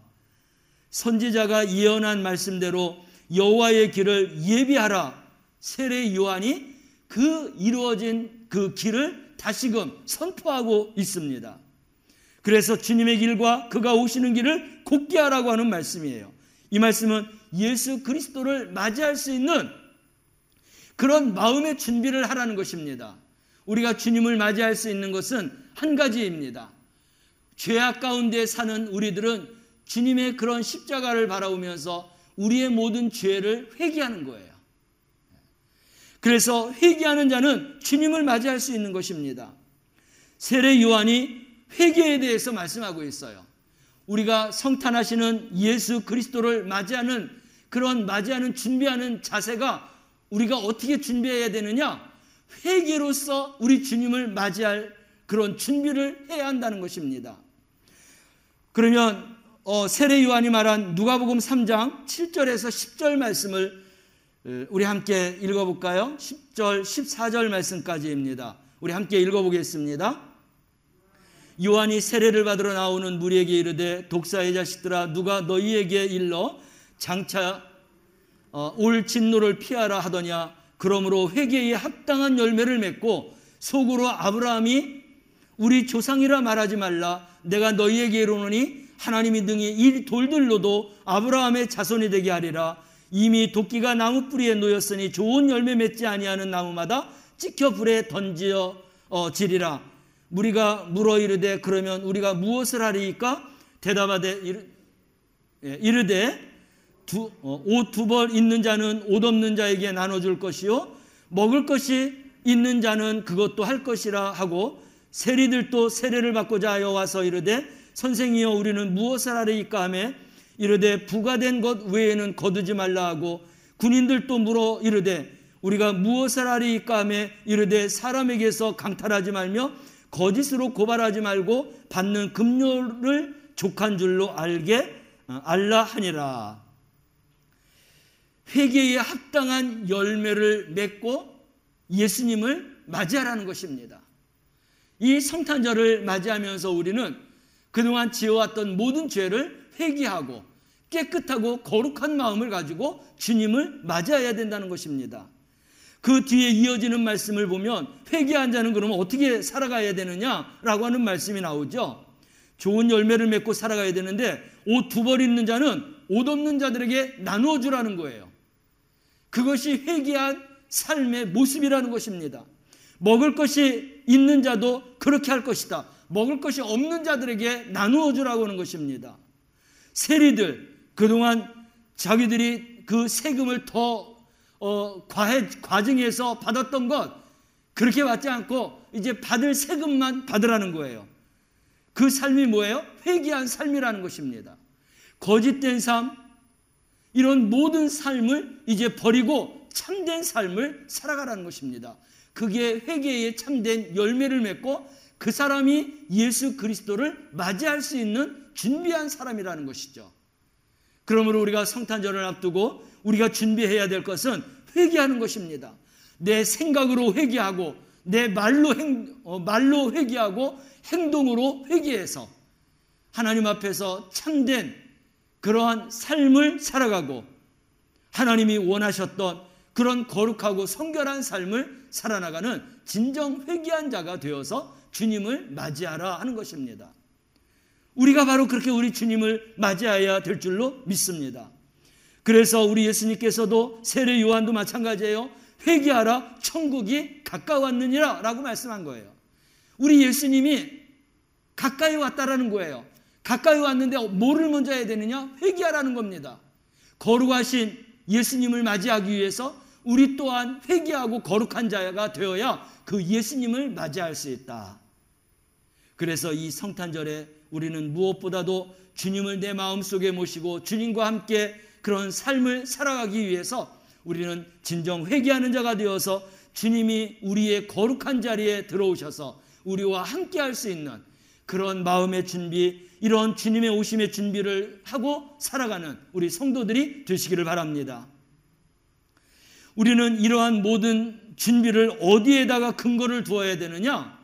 선지자가 예언한 말씀대로 여호와의 길을 예비하라. 세례 요한이 그 이루어진 그 길을 다시금 선포하고 있습니다. 그래서 주님의 길과 그가 오시는 길을 곧게 하라고 하는 말씀이에요. 이 말씀은 예수 그리스도를 맞이할 수 있는 그런 마음의 준비를 하라는 것입니다. 우리가 주님을 맞이할 수 있는 것은 한 가지입니다. 죄악 가운데 사는 우리들은 주님의 그런 십자가를 바라보면서 우리의 모든 죄를 회개하는 거예요. 그래서 회개하는 자는 주님을 맞이할 수 있는 것입니다. 세례 요한이 회개에 대해서 말씀하고 있어요. 우리가 성탄하시는 예수 그리스도를 맞이하는 그런 준비하는 자세가 우리가 어떻게 준비해야 되느냐? 회개로서 우리 주님을 맞이할 그런 준비를 해야 한다는 것입니다. 그러면 세례 요한이 말한 누가복음 3장 7절에서 10절 말씀을 우리 함께 읽어볼까요? 10절, 14절 말씀까지입니다. 우리 함께 읽어보겠습니다. 요한이 세례를 받으러 나오는 무리에게 이르되 독사의 자식들아 누가 너희에게 일러 장차 올 진노를 피하라 하더냐. 그러므로 회개에 합당한 열매를 맺고 속으로 아브라함이 우리 조상이라 말하지 말라. 내가 너희에게 이르노니 하나님이 등이 이 돌들로도 아브라함의 자손이 되게 하리라. 이미 도끼가 나무 뿌리에 놓였으니 좋은 열매 맺지 아니하는 나무마다 찍혀 불에 던지어지리라. 무리가 물어 이르되 그러면 우리가 무엇을 하리이까? 대답하되 이르되 옷 두 벌 있는 자는 옷 없는 자에게 나눠줄 것이요 먹을 것이 있는 자는 그것도 할 것이라 하고 세리들도 세례를 받고자 하여 와서 이르되 선생이여 우리는 무엇을 하리이까 하매 이르되 부가된 것 외에는 거두지 말라 하고 군인들도 물어 이르되 우리가 무엇을 하리이까 하며 이르되 사람에게서 강탈하지 말며 거짓으로 고발하지 말고 받는 급료를 족한 줄로 알라 하니라. 회개에 합당한 열매를 맺고 예수님을 맞이하라는 것입니다. 이 성탄절을 맞이하면서 우리는 그동안 지어왔던 모든 죄를 회개하고 깨끗하고 거룩한 마음을 가지고 주님을 맞이해야 된다는 것입니다. 그 뒤에 이어지는 말씀을 보면 회개한 자는 그러면 어떻게 살아가야 되느냐라고 하는 말씀이 나오죠. 좋은 열매를 맺고 살아가야 되는데 옷 두 벌 있는 자는 옷 없는 자들에게 나누어 주라는 거예요. 그것이 회개한 삶의 모습이라는 것입니다. 먹을 것이 있는 자도 그렇게 할 것이다. 먹을 것이 없는 자들에게 나누어 주라고 하는 것입니다. 세리들 그동안 자기들이 그 세금을 더 과증해서 받았던 것 그렇게 받지 않고 이제 받을 세금만 받으라는 거예요. 그 삶이 뭐예요? 회개한 삶이라는 것입니다. 거짓된 삶, 이런 모든 삶을 이제 버리고 참된 삶을 살아가라는 것입니다. 그게 회개의 참된 열매를 맺고 그 사람이 예수 그리스도를 맞이할 수 있는 준비한 사람이라는 것이죠. 그러므로 우리가 성탄절을 앞두고 우리가 준비해야 될 것은 회개하는 것입니다. 내 생각으로 회개하고 내 말로 회개하고 행동으로 회개해서 하나님 앞에서 참된 그러한 삶을 살아가고 하나님이 원하셨던 그런 거룩하고 성결한 삶을 살아나가는 진정 회개한 자가 되어서 주님을 맞이하라 하는 것입니다. 우리가 바로 그렇게 우리 주님을 맞이해야 될 줄로 믿습니다. 그래서 우리 예수님께서도 세례 요한도 마찬가지예요. 회개하라 천국이 가까웠느니라 라고 말씀한 거예요. 우리 예수님이 가까이 왔다라는 거예요. 가까이 왔는데 뭐를 먼저 해야 되느냐? 회개하라는 겁니다. 거룩하신 예수님을 맞이하기 위해서 우리 또한 회개하고 거룩한 자가 되어야 그 예수님을 맞이할 수 있다. 그래서 이 성탄절에 우리는 무엇보다도 주님을 내 마음속에 모시고 주님과 함께 그런 삶을 살아가기 위해서 우리는 진정 회개하는 자가 되어서 주님이 우리의 거룩한 자리에 들어오셔서 우리와 함께 할 수 있는 그런 마음의 준비, 이런 주님의 오심의 준비를 하고 살아가는 우리 성도들이 되시기를 바랍니다. 우리는 이러한 모든 준비를 어디에다가 근거를 두어야 되느냐?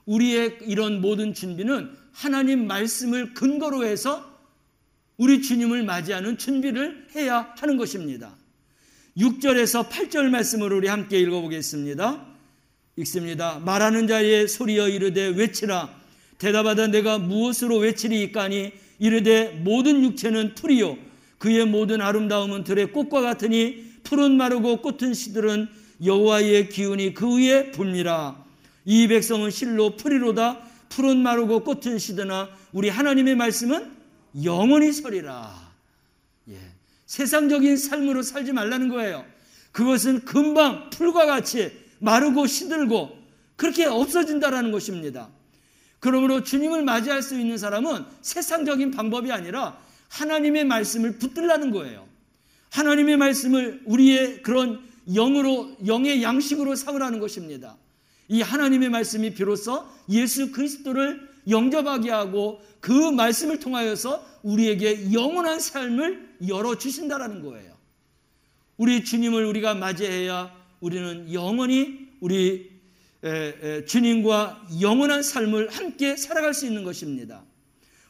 우리의 이런 모든 준비는 하나님 말씀을 근거로 해서 우리 주님을 맞이하는 준비를 해야 하는 것입니다. 6절에서 8절 말씀을 우리 함께 읽어보겠습니다. 읽습니다. 말하는 자의 소리여 이르되 외치라. 대답하다 내가 무엇으로 외치리이까니 이르되 모든 육체는 풀이요 그의 모든 아름다움은 들의 꽃과 같으니 풀은 마르고 꽃은 시들은 여호와의 기운이 그 위에 붑니라. 이 백성은 실로 풀이로다. 풀은 마르고 꽃은 시드나 우리 하나님의 말씀은 영원히 서리라. 세상적인 삶으로 살지 말라는 거예요. 그것은 금방 풀과 같이 마르고 시들고 그렇게 없어진다라는 것입니다. 그러므로 주님을 맞이할 수 있는 사람은 세상적인 방법이 아니라 하나님의 말씀을 붙들라는 거예요. 하나님의 말씀을 우리의 그런 영의 양식으로 삼으라는 것입니다. 이 하나님의 말씀이 비로소 예수 그리스도를 영접하게 하고 그 말씀을 통하여서 우리에게 영원한 삶을 열어주신다라는 거예요. 우리 주님을 우리가 맞이해야 우리는 영원히 우리 주님과 영원한 삶을 함께 살아갈 수 있는 것입니다.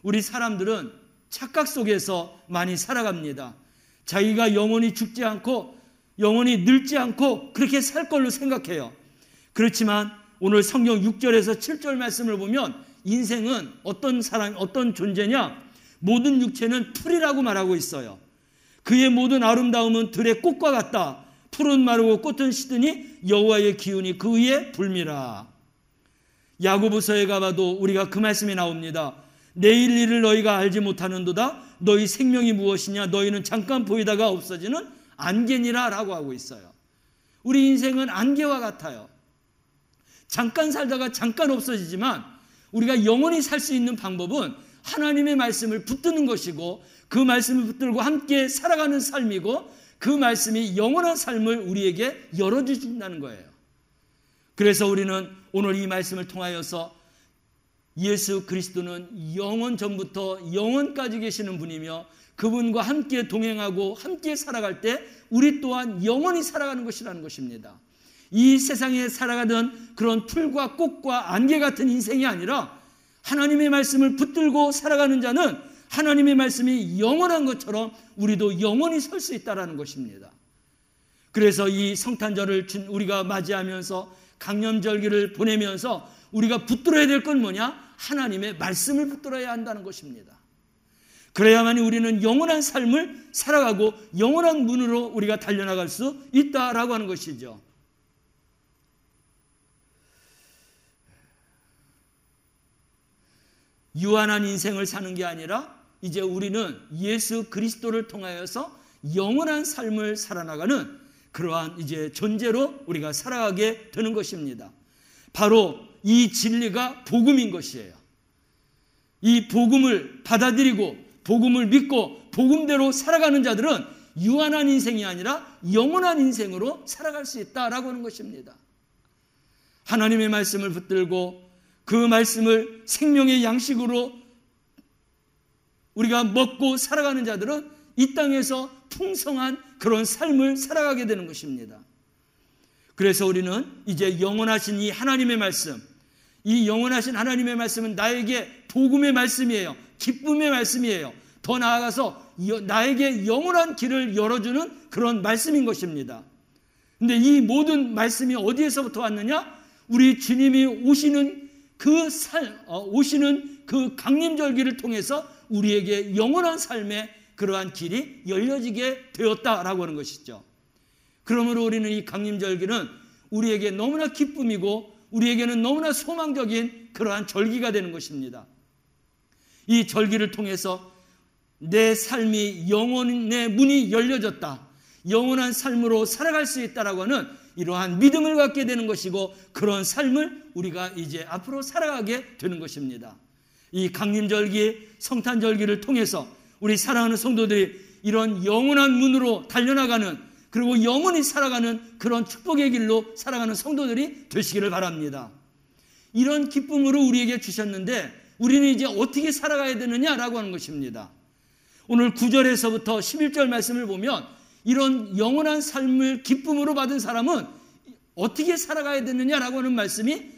우리 사람들은 착각 속에서 많이 살아갑니다. 자기가 영원히 죽지 않고 영원히 늙지 않고 그렇게 살 걸로 생각해요. 그렇지만 오늘 성경 6절에서 7절 말씀을 보면 인생은 어떤 존재냐? 모든 육체는 풀이라고 말하고 있어요. 그의 모든 아름다움은 들의 꽃과 같다. 풀은 마르고 꽃은 시드니 여호와의 기운이 그 위에 붑니라. 야고보서에 가봐도 우리가 그 말씀이 나옵니다. 내일 일을 너희가 알지 못하는도다. 너희 생명이 무엇이냐? 너희는 잠깐 보이다가 없어지는 안개니라 라고 하고 있어요. 우리 인생은 안개와 같아요. 잠깐 살다가 잠깐 없어지지만 우리가 영원히 살 수 있는 방법은 하나님의 말씀을 붙드는 것이고 그 말씀을 붙들고 함께 살아가는 삶이고 그 말씀이 영원한 삶을 우리에게 열어주신다는 거예요. 그래서 우리는 오늘 이 말씀을 통하여서 예수 그리스도는 영원 전부터 영원까지 계시는 분이며 그분과 함께 동행하고 함께 살아갈 때 우리 또한 영원히 살아가는 것이라는 것입니다. 이 세상에 살아가던 그런 풀과 꽃과 안개 같은 인생이 아니라 하나님의 말씀을 붙들고 살아가는 자는 하나님의 말씀이 영원한 것처럼 우리도 영원히 설 수 있다는 것입니다. 그래서 이 성탄절을 우리가 맞이하면서 강념절기를 보내면서 우리가 붙들어야 될 건 뭐냐? 하나님의 말씀을 붙들어야 한다는 것입니다. 그래야만 우리는 영원한 삶을 살아가고 영원한 문으로 우리가 달려나갈 수 있다라고 하는 것이죠. 유한한 인생을 사는 게 아니라 이제 우리는 예수 그리스도를 통하여서 영원한 삶을 살아나가는 그러한 이제 존재로 우리가 살아가게 되는 것입니다. 바로 이 진리가 복음인 것이에요. 이 복음을 받아들이고 복음을 믿고 복음대로 살아가는 자들은 유한한 인생이 아니라 영원한 인생으로 살아갈 수 있다라고 하는 것입니다. 하나님의 말씀을 붙들고 그 말씀을 생명의 양식으로 우리가 먹고 살아가는 자들은 이 땅에서 풍성한 그런 삶을 살아가게 되는 것입니다. 그래서 우리는 이제 영원하신 이 하나님의 말씀, 이 영원하신 하나님의 말씀은 나에게 복음의 말씀이에요. 기쁨의 말씀이에요. 더 나아가서 나에게 영원한 길을 열어주는 그런 말씀인 것입니다. 그런데 이 모든 말씀이 어디에서부터 왔느냐? 우리 주님이 오시는 그 강림절기를 통해서 우리에게 영원한 삶의 그러한 길이 열려지게 되었다라고 하는 것이죠. 그러므로 우리는 이 강림절기는 우리에게 너무나 기쁨이고 우리에게는 너무나 소망적인 그러한 절기가 되는 것입니다. 이 절기를 통해서 내 삶이 영원의 문이 열려졌다, 영원한 삶으로 살아갈 수 있다라고 하는 이러한 믿음을 갖게 되는 것이고 그런 삶을 우리가 이제 앞으로 살아가게 되는 것입니다. 이 강림절기, 성탄절기를 통해서 우리 사랑하는 성도들이 이런 영원한 문으로 달려나가는, 그리고 영원히 살아가는 그런 축복의 길로 살아가는 성도들이 되시기를 바랍니다. 이런 기쁨으로 우리에게 주셨는데 우리는 이제 어떻게 살아가야 되느냐라고 하는 것입니다. 오늘 9절에서부터 11절 말씀을 보면 이런 영원한 삶을 기쁨으로 받은 사람은 어떻게 살아가야 되느냐라고 하는 말씀이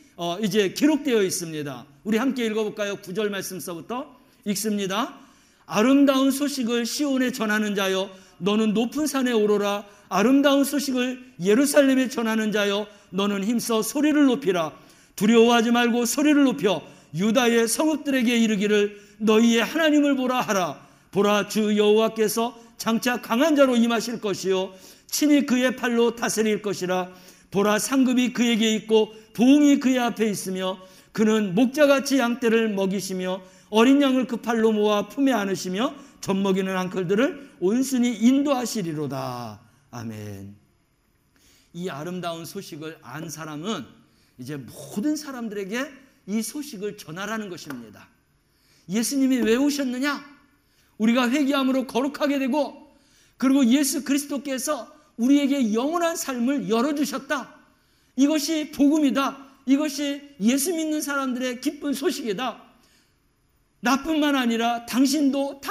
이제 기록되어 있습니다. 우리 함께 읽어볼까요? 9절 말씀서부터 읽습니다. 아름다운 소식을 시온에 전하는 자여 너는 높은 산에 오르라. 아름다운 소식을 예루살렘에 전하는 자여 너는 힘써 소리를 높이라. 두려워하지 말고 소리를 높여 유다의 성읍들에게 이르기를 너희의 하나님을 보라 하라. 보라, 주 여호와께서 장차 강한 자로 임하실 것이요 친히 그의 팔로 다스릴 것이라. 보라, 상급이 그에게 있고 보응이 그의 앞에 있으며 그는 목자같이 양떼를 먹이시며 어린 양을 그 팔로 모아 품에 안으시며 젖먹이는 앙클들을 온순히 인도하시리로다. 아멘. 이 아름다운 소식을 안 사람은 이제 모든 사람들에게 이 소식을 전하라는 것입니다. 예수님이 왜 오셨느냐? 우리가 회개함으로 거룩하게 되고, 그리고 예수 그리스도께서 우리에게 영원한 삶을 열어주셨다. 이것이 복음이다. 이것이 예수 믿는 사람들의 기쁜 소식이다. 나뿐만 아니라 당신도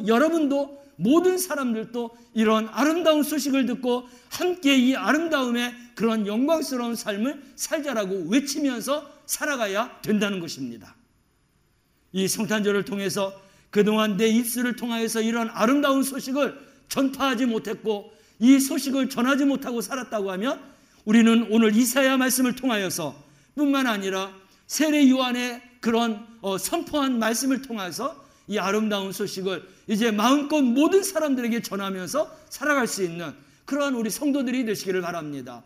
여러분도 모든 사람들도 이런 아름다운 소식을 듣고 함께 이 아름다움의 그런 영광스러운 삶을 살자라고 외치면서 살아가야 된다는 것입니다. 이 성탄절을 통해서 그동안 내 입술을 통하여서 이런 아름다운 소식을 전파하지 못했고 이 소식을 전하지 못하고 살았다고 하면 우리는 오늘 이사야 말씀을 통하여서 뿐만 아니라 세례 요한의 그런 선포한 말씀을 통해서 이 아름다운 소식을 이제 마음껏 모든 사람들에게 전하면서 살아갈 수 있는 그러한 우리 성도들이 되시기를 바랍니다.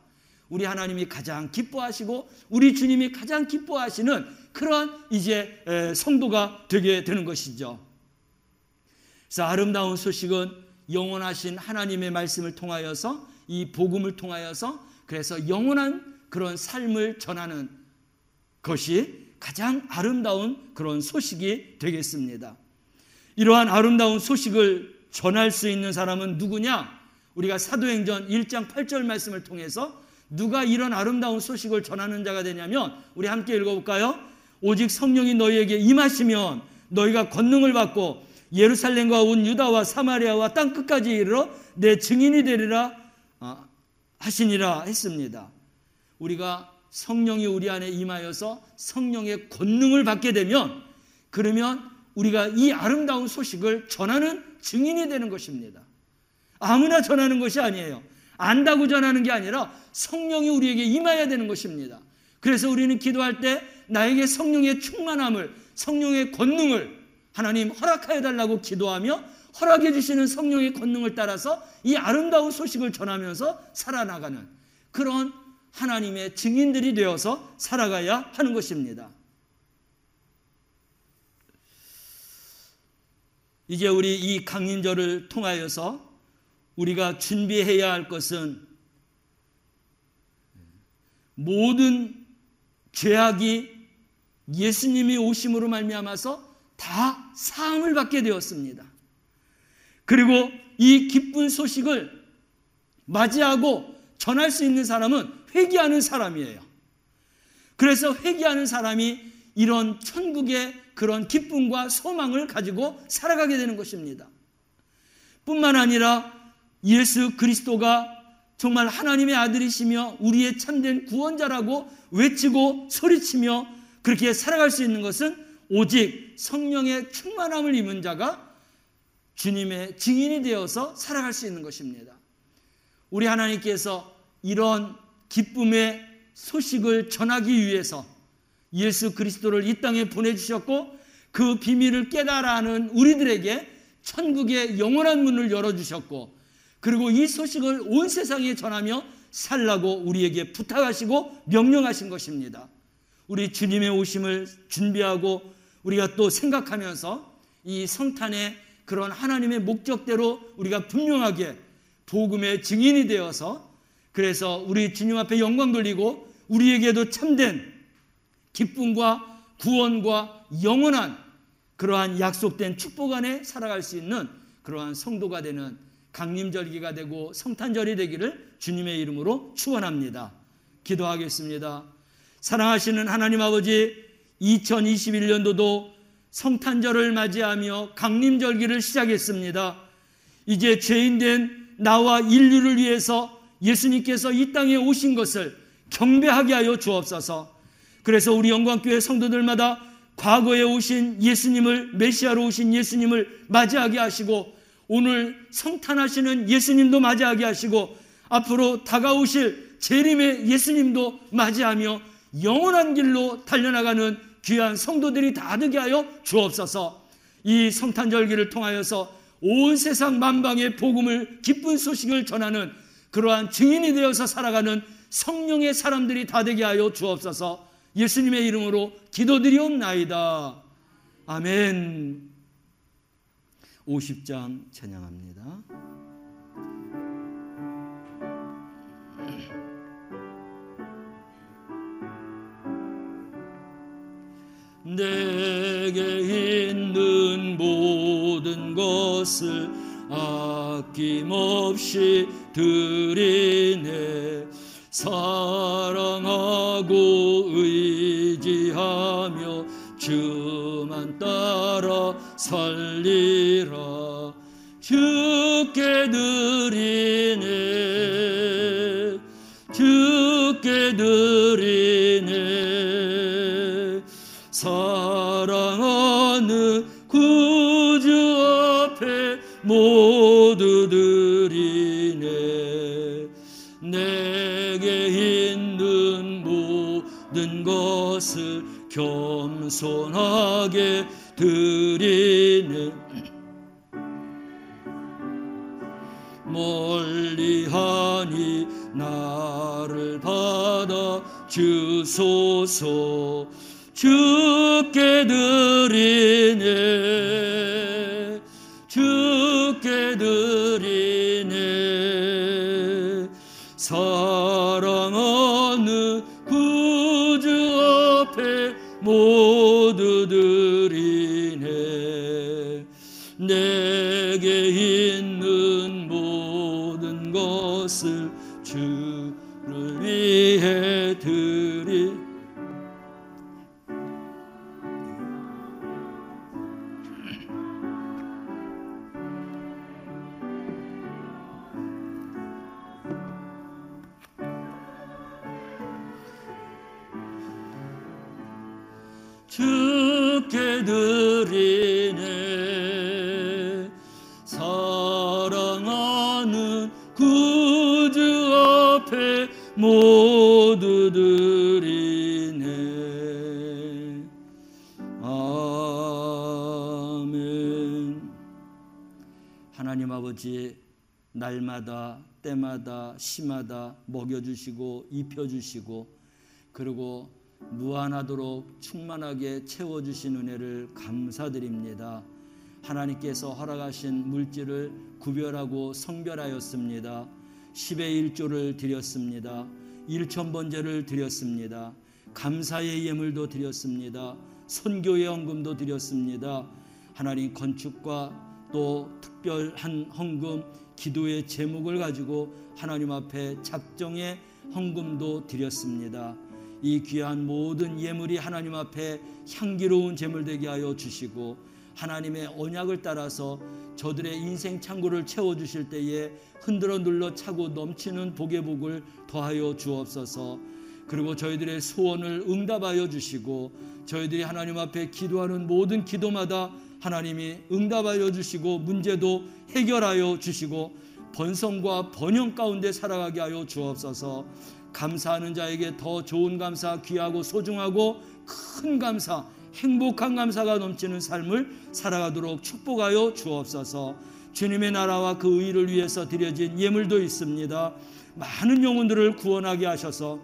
우리 하나님이 가장 기뻐하시고 우리 주님이 가장 기뻐하시는 그러한 이제 성도가 되게 되는 것이죠. 그래서 아름다운 소식은 영원하신 하나님의 말씀을 통하여서 이 복음을 통하여서 그래서 영원한 그런 삶을 전하는 것이 가장 아름다운 그런 소식이 되겠습니다. 이러한 아름다운 소식을 전할 수 있는 사람은 누구냐? 우리가 사도행전 1장 8절 말씀을 통해서 누가 이런 아름다운 소식을 전하는 자가 되냐면, 우리 함께 읽어볼까요? 오직 성령이 너희에게 임하시면 너희가 권능을 받고 예루살렘과 온 유다와 사마리아와 땅끝까지 이르러 내 증인이 되리라 하시니라 했습니다. 우리가 성령이 우리 안에 임하여서 성령의 권능을 받게 되면, 그러면 우리가 이 아름다운 소식을 전하는 증인이 되는 것입니다. 아무나 전하는 것이 아니에요. 안다고 전하는 게 아니라 성령이 우리에게 임해야 되는 것입니다. 그래서 우리는 기도할 때 나에게 성령의 충만함을, 성령의 권능을 하나님 허락하여 달라고 기도하며 허락해 주시는 성령의 권능을 따라서 이 아름다운 소식을 전하면서 살아나가는 그런 하나님의 증인들이 되어서 살아가야 하는 것입니다. 이제 우리 이 강림절을 통하여서 우리가 준비해야 할 것은, 모든 죄악이 예수님이 오심으로 말미암아서 다 사함을 받게 되었습니다. 그리고 이 기쁜 소식을 맞이하고 전할 수 있는 사람은 회개하는 사람이에요. 그래서 회개하는 사람이 이런 천국의 그런 기쁨과 소망을 가지고 살아가게 되는 것입니다. 뿐만 아니라 예수 그리스도가 정말 하나님의 아들이시며 우리의 참된 구원자라고 외치고 소리치며 그렇게 살아갈 수 있는 것은 오직 성령의 충만함을 입은 자가 주님의 증인이 되어서 살아갈 수 있는 것입니다. 우리 하나님께서 이런 기쁨의 소식을 전하기 위해서 예수 그리스도를 이 땅에 보내주셨고, 그 비밀을 깨달아 하는 우리들에게 천국의 영원한 문을 열어주셨고, 그리고 이 소식을 온 세상에 전하며 살라고 우리에게 부탁하시고 명령하신 것입니다. 우리 주님의 오심을 준비하고 우리가 또 생각하면서 이 성탄의 그런 하나님의 목적대로 우리가 분명하게 복음의 증인이 되어서, 그래서 우리 주님 앞에 영광 돌리고 우리에게도 참된 기쁨과 구원과 영원한 그러한 약속된 축복 안에 살아갈 수 있는 그러한 성도가 되는 강림절기가 되고 성탄절이 되기를 주님의 이름으로 축원합니다. 기도하겠습니다. 사랑하시는 하나님 아버지, 2021년도도 성탄절을 맞이하며 강림절기를 시작했습니다. 이제 죄인된 나와 인류를 위해서 예수님께서 이 땅에 오신 것을 경배하게 하여 주옵소서. 그래서 우리 영광교회 성도들마다 과거에 오신 예수님을, 메시아로 오신 예수님을 맞이하게 하시고, 오늘 성탄하시는 예수님도 맞이하게 하시고, 앞으로 다가오실 재림의 예수님도 맞이하며 영원한 길로 달려나가는 귀한 성도들이 다 되게 하여 주옵소서. 이 성탄절기를 통하여서 온 세상 만방의 복음을, 기쁜 소식을 전하는 그러한 증인이 되어서 살아가는 성령의 사람들이 다 되게 하여 주옵소서. 예수님의 이름으로 기도드리옵나이다. 아멘. 50장 찬양합니다. 내게 있는 모든 것을 아낌없이 드리네. 사랑하고 의지하며 주만 따라 살리라. 주께 드리네, 주께 드리네. 사랑하는 구주 앞에 모두 드리네. 내게 있는 모든 것을 겸손하게 드리네. 멀리하니 나를 받아 주소서. 주께 드리네, 주께 드리네. 사랑하는 구주 앞에 모두 드리네. 내게 있는 모든 주를 위해 드리 주께 드리네 사랑하는 구주 앞에 모두 드리네. 아멘. 하나님 아버지, 날마다 때마다 시마다 먹여주시고 입혀주시고 그리고 무한하도록 충만하게 채워주신 은혜를 감사드립니다. 하나님께서 허락하신 물질을 구별하고 성별하였습니다. 10의 1조를 드렸습니다. 1,000번제를 드렸습니다. 감사의 예물도 드렸습니다. 선교의 헌금도 드렸습니다. 하나님, 건축과 또 특별한 헌금, 기도의 제목을 가지고 하나님 앞에 작정의 헌금도 드렸습니다. 이 귀한 모든 예물이 하나님 앞에 향기로운 제물 되게 하여 주시고 하나님의 언약을 따라서 저들의 인생 창고를 채워주실 때에 흔들어 눌러 차고 넘치는 복의 복을 더하여 주옵소서. 그리고 저희들의 소원을 응답하여 주시고 저희들이 하나님 앞에 기도하는 모든 기도마다 하나님이 응답하여 주시고 문제도 해결하여 주시고 번성과 번영 가운데 살아가게 하여 주옵소서. 감사하는 자에게 더 좋은 감사, 귀하고 소중하고 큰 감사, 행복한 감사가 넘치는 삶을 살아가도록 축복하여 주옵소서. 주님의 나라와 그 의를 위해서 드려진 예물도 있습니다. 많은 영혼들을 구원하게 하셔서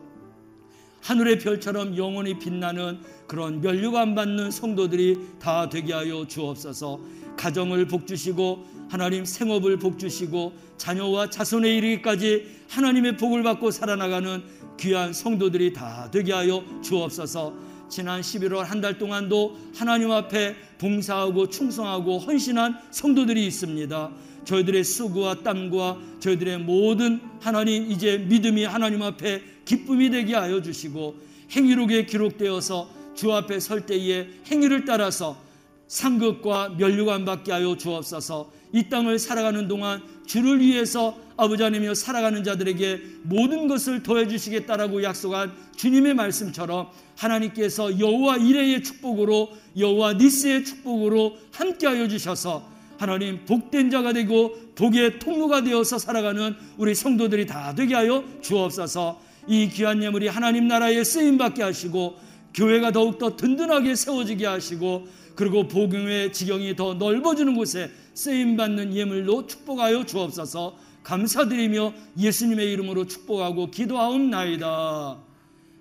하늘의 별처럼 영원히 빛나는 그런 면류관 받는 성도들이 다 되게 하여 주옵소서. 가정을 복주시고 하나님 생업을 복주시고 자녀와 자손에 이르기까지 하나님의 복을 받고 살아나가는 귀한 성도들이 다 되게 하여 주옵소서. 지난 11월 한 달 동안도 하나님 앞에 봉사하고 충성하고 헌신한 성도들이 있습니다. 저희들의 수고와 땀과 저희들의 모든 하나님 이제 믿음이 하나님 앞에 기쁨이 되게 하여 주시고 행위록에 기록되어서 주 앞에 설 때에 행위를 따라서 상급과 면류관 받게 하여 주옵소서. 이 땅을 살아가는 동안 주를 위해서 아버지 하나님이여 살아가는 자들에게 모든 것을 더해 주시겠다라고 약속한 주님의 말씀처럼 하나님께서 여호와 이레의 축복으로 여호와 니스의 축복으로 함께하여 주셔서 하나님 복된 자가 되고 복의 통로가 되어서 살아가는 우리 성도들이 다 되게 하여 주옵소서. 이 귀한 예물이 하나님 나라에 쓰임받게 하시고 교회가 더욱더 든든하게 세워지게 하시고 그리고 복음의 지경이 더 넓어지는 곳에 쓰임받는 예물로 축복하여 주옵소서. 감사드리며 예수님의 이름으로 축복하고 기도하옵나이다.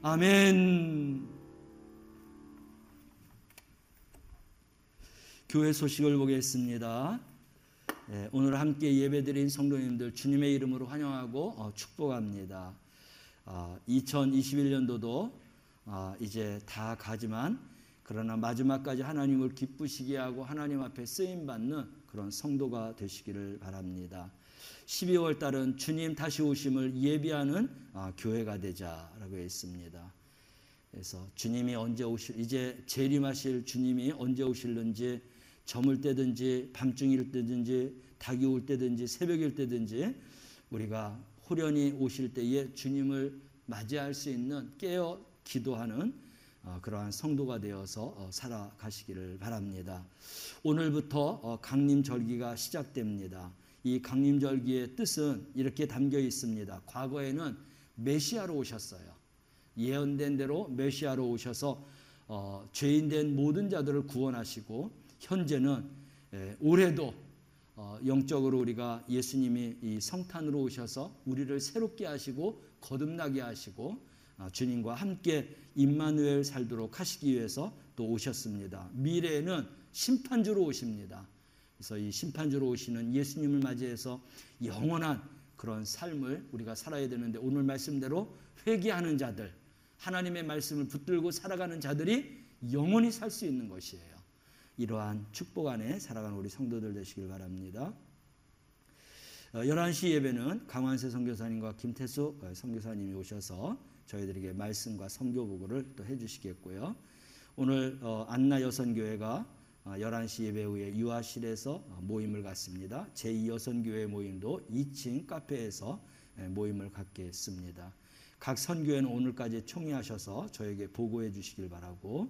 아멘. 교회 소식을 보겠습니다. 오늘 함께 예배드린 성도님들 주님의 이름으로 환영하고 축복합니다. 2021년도도 이제 다 가지만 그러나 마지막까지 하나님을 기쁘시게 하고 하나님 앞에 쓰임받는 그런 성도가 되시기를 바랍니다. 12월 달은 주님 다시 오심을 예비하는 교회가 되자라고 했습니다. 그래서 주님이 언제 이제 재림하실 주님이 언제 오실는지 저물 때든지 밤중일 때든지 닭이 올 때든지 새벽일 때든지 우리가 호련히 오실 때에 주님을 맞이할 수 있는 깨어 기도하는 그러한 성도가 되어서 살아가시기를 바랍니다. 오늘부터 강림절기가 시작됩니다. 이 강림절기의 뜻은 이렇게 담겨 있습니다. 과거에는 메시아로 오셨어요. 예언된 대로 메시아로 오셔서 죄인된 모든 자들을 구원하시고 현재는 올해도 영적으로 우리가 예수님이 이 성탄으로 오셔서 우리를 새롭게 하시고 거듭나게 하시고 주님과 함께 임마누엘 살도록 하시기 위해서 또 오셨습니다. 미래에는 심판주로 오십니다. 그래서 이 심판주로 오시는 예수님을 맞이해서 영원한 그런 삶을 우리가 살아야 되는데 오늘 말씀대로 회개하는 자들, 하나님의 말씀을 붙들고 살아가는 자들이 영원히 살 수 있는 것이에요. 이러한 축복 안에 살아가는 우리 성도들 되시길 바랍니다. 11시 예배는 강환세 선교사님과 김태수 선교사님이 오셔서 저희들에게 말씀과 선교보고를 또 해주시겠고요. 오늘 안나 여선교회가 11시 예배 후에 유아실에서 모임을 갖습니다. 제2여선교회 모임도 2층 카페에서 모임을 갖겠습니다. 각 선교회는 오늘까지 총회하셔서 저에게 보고해 주시길 바라고,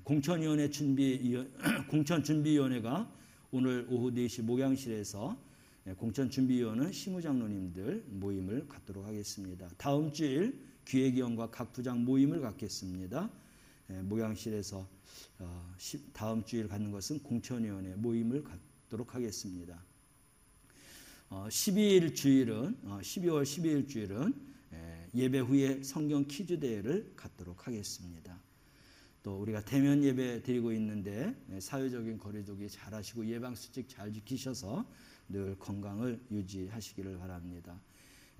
공천준비위원회가 오늘 오후 4시 목양실에서 공천준비위원은 시무장로님들 모임을 갖도록 하겠습니다. 다음 주일 기획위원과 각 부장 모임을 갖겠습니다. 목양실에서 다음 주일 갖는 것은 공천위원회 모임을 갖도록 하겠습니다. 12월 12일 주일은 예배 후에 성경 퀴즈 대회를 갖도록 하겠습니다. 또 우리가 대면 예배 드리고 있는데 사회적인 거리두기 잘 하시고 예방수칙 잘 지키셔서 늘 건강을 유지하시기를 바랍니다.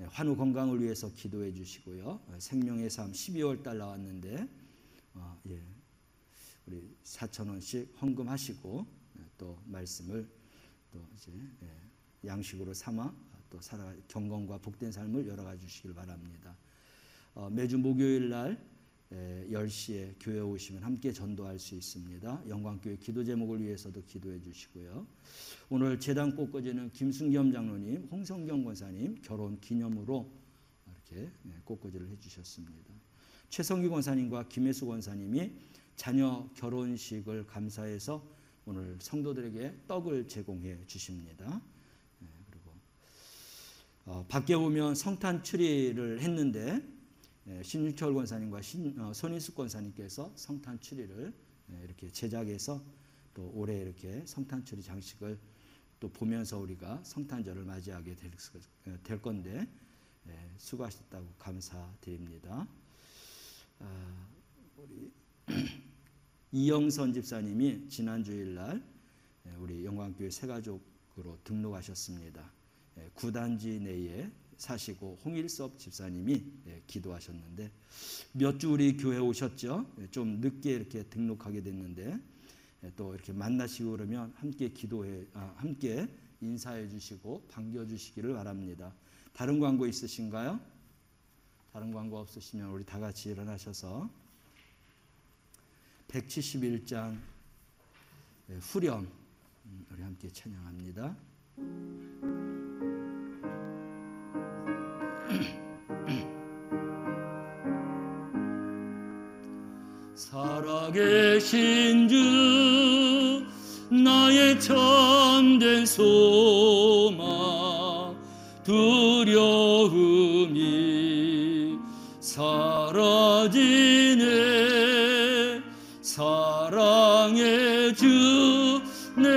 환우 건강을 위해서 기도해 주시고요. 생명의 삶 12월 달 나왔는데 우리 4,000원씩 헌금하시고 또 말씀을 또 이제 양식으로 삼아 또 경건과 복된 삶을 열어가 주시길 바랍니다. 매주 목요일 날 10시에 교회 오시면 함께 전도할 수 있습니다. 영광교회 기도 제목을 위해서도 기도해 주시고요. 오늘 제단 꽃꽂이는 김순겸 장로님, 홍성경 권사님 결혼 기념으로 이렇게 꽃꽂이를 해주셨습니다. 최성규 권사님과 김혜수 권사님이 자녀 결혼식을 감사해서 오늘 성도들에게 떡을 제공해 주십니다. 그리고 밖에 보면 성탄 추리를 했는데 신유철 권사님과 손인숙 권사님께서 성탄 추리를 이렇게 제작해서 또 올해 이렇게 성탄 추리 장식을 또 보면서 우리가 성탄절을 맞이하게 될 건데 수고하셨다고 감사드립니다. 우리 이영선 집사님이 지난 주일날 우리 영광교회 새가족으로 등록하셨습니다. 9단지 내에 사시고 홍일섭 집사님이 기도하셨는데 몇 주 우리 교회 오셨죠? 좀 늦게 이렇게 등록하게 됐는데 또 이렇게 만나시고 그러면 함께 인사해 주시고 반겨 주시기를 바랍니다. 다른 광고 있으신가요? 다른 광고 없으시면 우리 다 같이 일어나셔서 171장 후렴 우리 함께 찬양합니다. 살아계신 주 나의 참된 소망 두려움이 사라지네 사랑의 주 내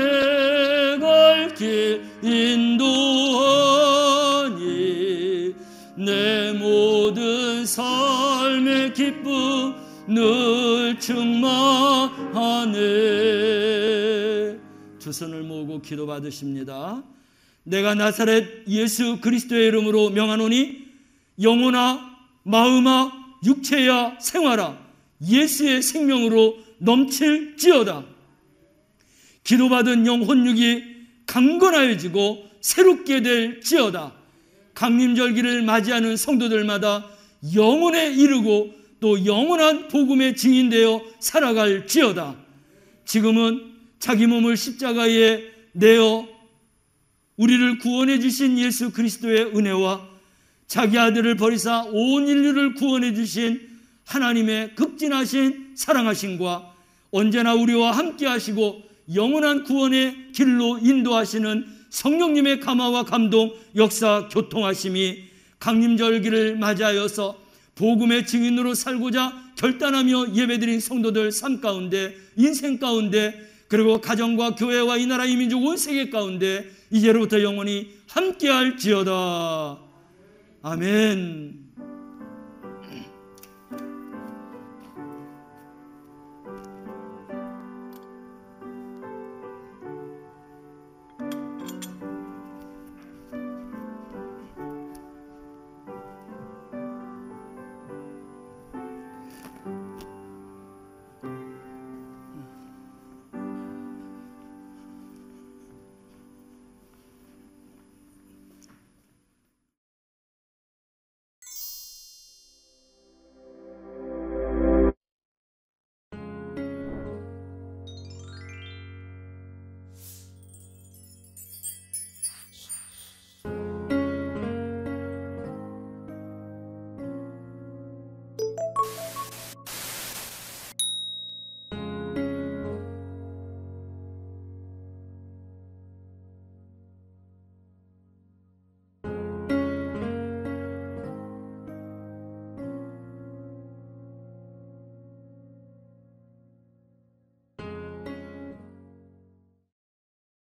갈 길 인도하니 내 모든 삶의 기쁨 늘 충만하네. 두 손을 모으고 기도 받으십니다. 내가 나사렛 예수 그리스도의 이름으로 명하노니 영혼아 마음아 육체야 생활아 예수의 생명으로 넘칠지어다. 기도받은 영혼육이 강건하여지고 새롭게 될지어다. 강림절기를 맞이하는 성도들마다 영혼에 이르고 또 영원한 복음의 증인되어 살아갈지어다. 지금은 자기 몸을 십자가에 내어 우리를 구원해 주신 예수 그리스도의 은혜와 자기 아들을 버리사 온 인류를 구원해 주신 하나님의 극진하신 사랑하심과 언제나 우리와 함께 하시고 영원한 구원의 길로 인도하시는 성령님의 감화와 감동, 역사, 교통하심이 강림절기를 맞이하여서 복음의 증인으로 살고자 결단하며 예배드린 성도들 삶 가운데, 인생 가운데, 그리고 가정과 교회와 이 나라 이 민족 온 세계 가운데 이제로부터 영원히 함께할지어다. 아멘.